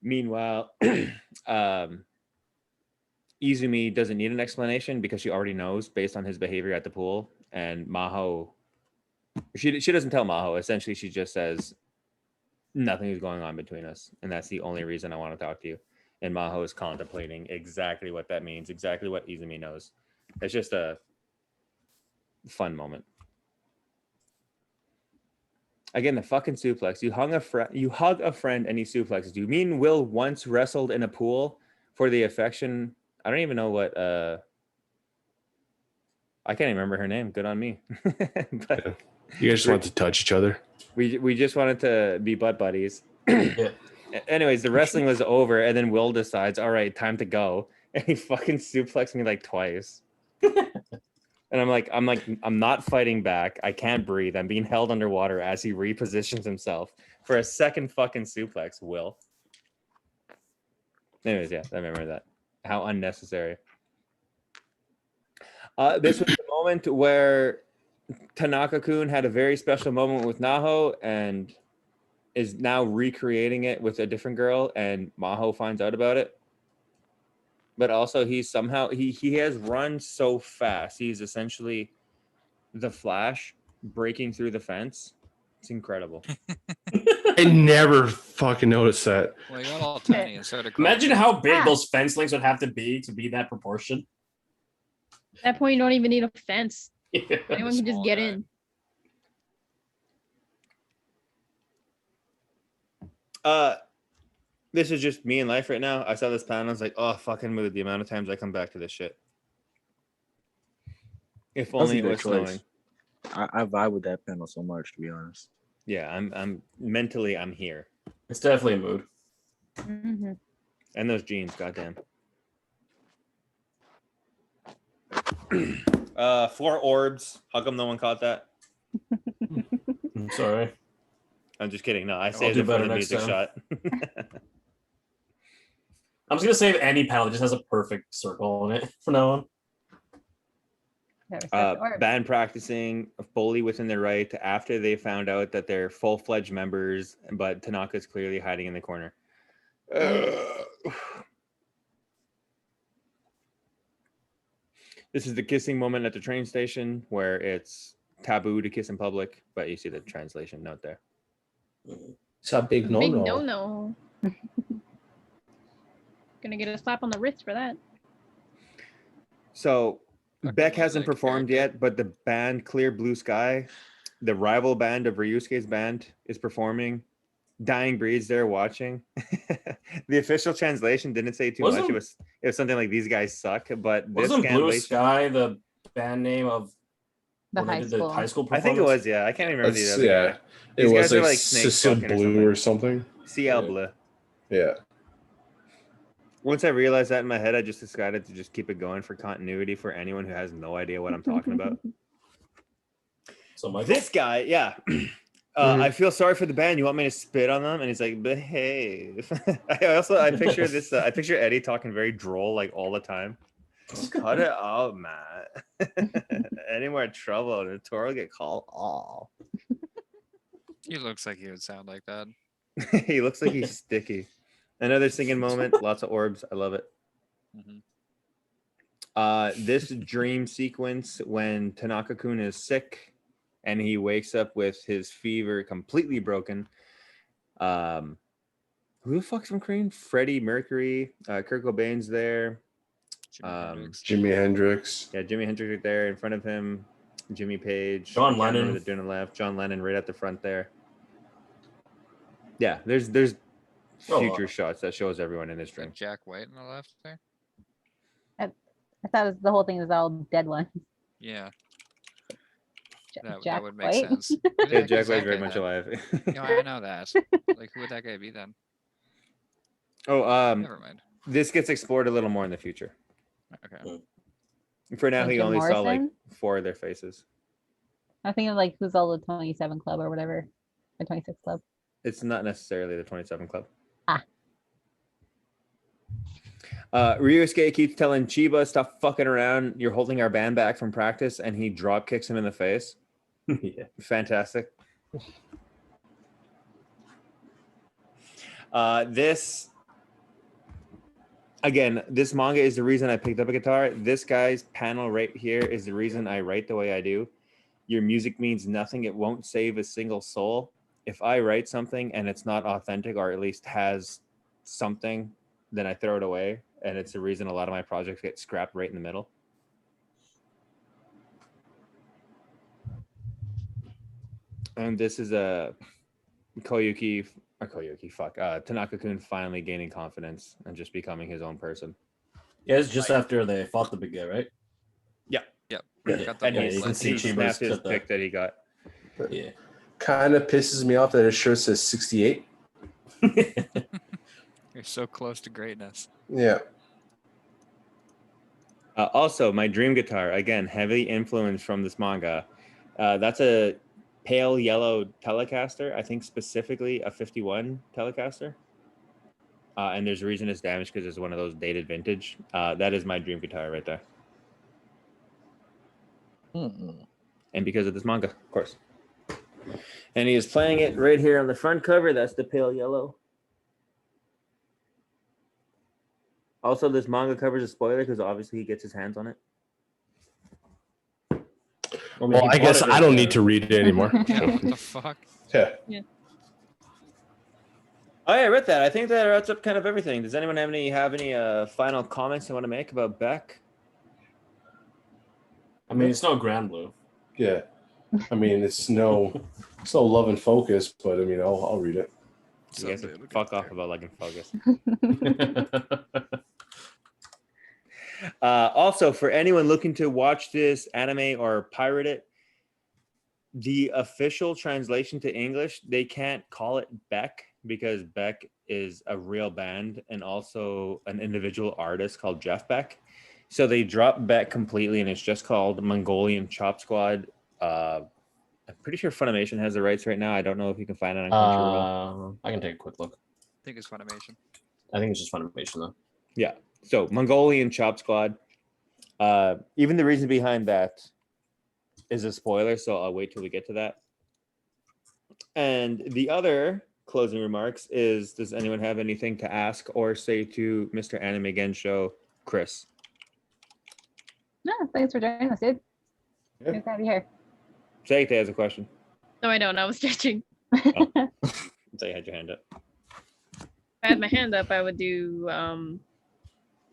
Meanwhile, Izumi doesn't need an explanation because she already knows based on his behavior at the pool. And Maho, she doesn't tell Maho. Essentially, she just says, nothing is going on between us. And that's the only reason I want to talk to you. And Maho is contemplating exactly what that means, exactly what Izumi knows. It's just a fun moment. Again, the fucking suplex. You hug a friend and he suplexes you. Me and Will once wrestled in a pool for the affection. I don't even know what I can't even remember her name. Good on me. But you guys just want to touch each other. We just wanted to be butt buddies. Yeah. Anyways, the wrestling was over, and then Will decides, all right, time to go. And he fucking suplexed me like twice. And I'm not fighting back. I can't breathe. I'm being held underwater as he repositions himself for a second fucking suplex, Will. Anyways, yeah, I remember that. How unnecessary. This was the moment where Tanaka-kun had a very special moment with Naho and is now recreating it with a different girl, and Maho finds out about it. But also he has run so fast. He's essentially the Flash breaking through the fence. It's incredible. I never fucking noticed that. Well, you got all tiny and started. Imagine how big those fence links would have to be that proportion. At that point, you don't even need a fence. Yeah. Anyone can just Small get guy. in. This is just me in life right now. I saw this panel. I was like, oh, fucking mood. The amount of times I come back to this shit. If only it was snowing. I vibe with that panel so much, to be honest. Yeah, I'm mentally, I'm here. It's definitely a mood. Mm-hmm. And those jeans, goddamn. 4 orbs. How come no one caught that? I'm sorry. I'm just kidding. No, I I'll saved do it for better the next music time. shot. I'm just gonna save any panel that just has a perfect circle in it from now on. Band practicing fully within their right after they found out that they're full-fledged members, but Tanaka's clearly hiding in the corner. This is the kissing moment at the train station where it's taboo to kiss in public, but you see the translation note there. It's a big Big no-no. no. Gonna get a slap on the wrist for that. So Beck was hasn't like, performed character. yet, but the band Clear Blue Sky, the rival band of Ryusuke's band, is performing. Dying Breed's there watching. The official translation didn't say too much. Wasn't- It was something like "these guys suck," but this Wasn't Blue translation, Sky the band name of The when they high did school. the high school I performance? think it was. Yeah, I can't even remember the That's, other yeah. guy. It These was guys are like like snake Cecil fucking or Blue something. or something. CL Yeah. Bleu. Yeah. Once I realized that in my head, I just decided to just keep it going for continuity for anyone who has no idea what I'm talking about. So Michael? This guy, yeah. I feel sorry for the band. You want me to spit on them? And he's like, behave. I picture this. I picture Eddie talking very droll like all the time. Cut it out, Matt. Any more trouble, the tour will get called all. He looks like he would sound like that. He looks like he's sticky. Another singing moment. Lots of orbs. I love it. This dream sequence when Tanaka-kun is sick and he wakes up with his fever completely broken. Who the fuck's from Cream? Freddie Mercury, Kurt Cobain's there. Jimi Hendrix. Yeah, Jimi Hendrix right there in front of him. Jimmy Page. John I can't remember Lennon. the dude on the left. John Lennon right at the front there. Yeah, there's future shots that shows everyone in this Is that dream. Jack White on the left there? I thought it was, the whole thing was all dead ones. Yeah, Jack that would make White? sense. Who the Yeah, heck Jack is White's that very guy much then? alive. No, I know that. Like, who would that guy be then? Oh, Never mind. this gets explored a little more in the future. Okay. For now, Like he Jim only saw like Morrison? 4 of their faces. I think of like who's all the 27 Club or whatever, the 26 Club. It's not necessarily the 27 Club. Ah. Ryusuke keeps telling Chiba, stop fucking around. You're holding our band back from practice. And he drop kicks him in the face. Yeah. Fantastic. This manga is the reason I picked up a guitar. This guy's panel right here is the reason I write the way I do. Your music means nothing. It won't save a single soul. If I write something and it's not authentic or at least has something, then I throw it away. And it's the reason a lot of my projects get scrapped right in the middle. And this is a Tanaka-kun finally gaining confidence and just becoming his own person. Yeah, it's just after they fought the big guy, right? Yep. Yeah. Got the And Yeah, he you can see Chiba's snapped his got the- pick that he got. Yeah. Kind of pisses me off that his shirt says 68. You're so close to greatness. Yeah. Also, my dream guitar, again, heavy influence from this manga. That's a pale yellow Telecaster, I think specifically a 51 Telecaster. And there's a reason it's damaged because it's one of those dated vintage. That is my dream guitar right there. And because of this manga, of course. And he is playing it right here on the front cover. That's the pale yellow. Also, this manga covers a spoiler because obviously he gets his hands on it. Well, I guess I don't need to read it anymore. Yeah, what the fuck? Yeah. Oh yeah, I read that. I think that wraps up kind of everything. Does anyone have any final comments they want to make about Beck? I mean, it's no Grand Blue. Yeah. I mean, it's no love and focus, but I mean, I'll read it. You guys Someday we'll fuck get off there. about liking Focus. Also, for anyone looking to watch this anime or pirate it, the official translation to English, they can't call it Beck because Beck is a real band and also an individual artist called Jeff Beck. So they dropped Beck completely and it's just called Mongolian Chop Squad. I'm pretty sure Funimation has the rights right now. I don't know if you can find it on Crunchyroll. I can take a quick look. I think it's Funimation. I think it's just Funimation though. Yeah. So Mongolian Chop Squad. Even the reason behind that is a spoiler, so I'll wait till we get to that. And the other closing remarks is, does anyone have anything to ask or say to Mr. Anime Again Show, Chris? No, thanks for joining us, dude. Yeah. Good to have you here. Jake has a question. No, I don't. I was stretching. So you had your hand up. If I had my hand up, I would do this.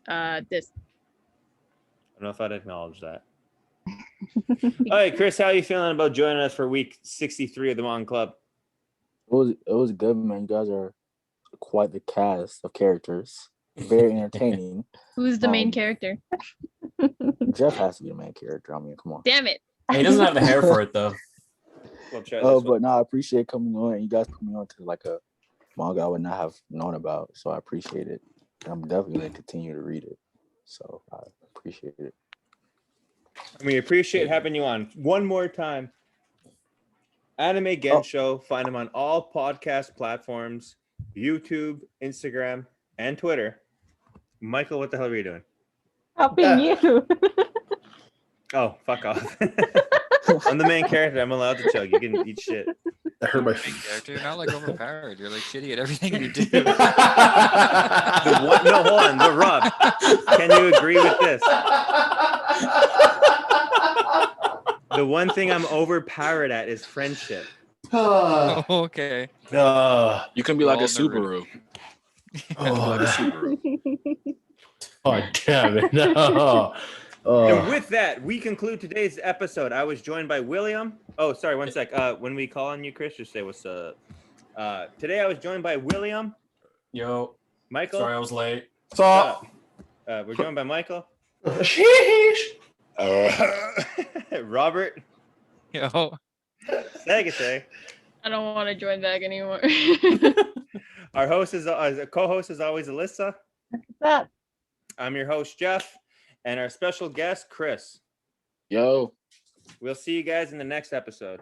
I don't know if I'd acknowledge that. All right, Chris, how are you feeling about joining us for week 63 of the Manga Club? It was good, man. You guys are quite the cast of characters. Very entertaining. Who's the main Um, character? Jeff has to be the main character. I mean, come on. Damn it. He doesn't have the hair for it though. We'll try Oh, this one. but no, I appreciate coming on. You guys put me on to like a manga I would not have known about, so I appreciate it. I'm definitely gonna continue to read it. So I appreciate it. We appreciate having you on one more time. Anime Gensho. Find him on all podcast platforms, YouTube, Instagram, and Twitter. Michael, what the hell are you doing? Helping you. Oh, fuck off. I'm the main character. I'm allowed to chug. You can eat shit. I hurt my Big character. You're not like overpowered. You're like shitty at everything you do. No, hold on. The Rob. Can you agree with this? The one thing I'm overpowered at is friendship. Oh, okay. You can be like a All Subaru. Oh, Like a Subaru. oh, damn it. No. And with that, we conclude today's episode. I was joined by William. Oh, sorry, one sec. When we call on you, Chris, just say what's up. Today I was joined by William, Yo, Michael. sorry I was late. Stop. We're joined by Michael, Sheesh. Robert, Yo. Sagate. I don't want to join back anymore. Our host is co-host is always Alyssa. What's up? I'm your host Jeff, and our special guest Chris. Yo. We'll see you guys in the next episode.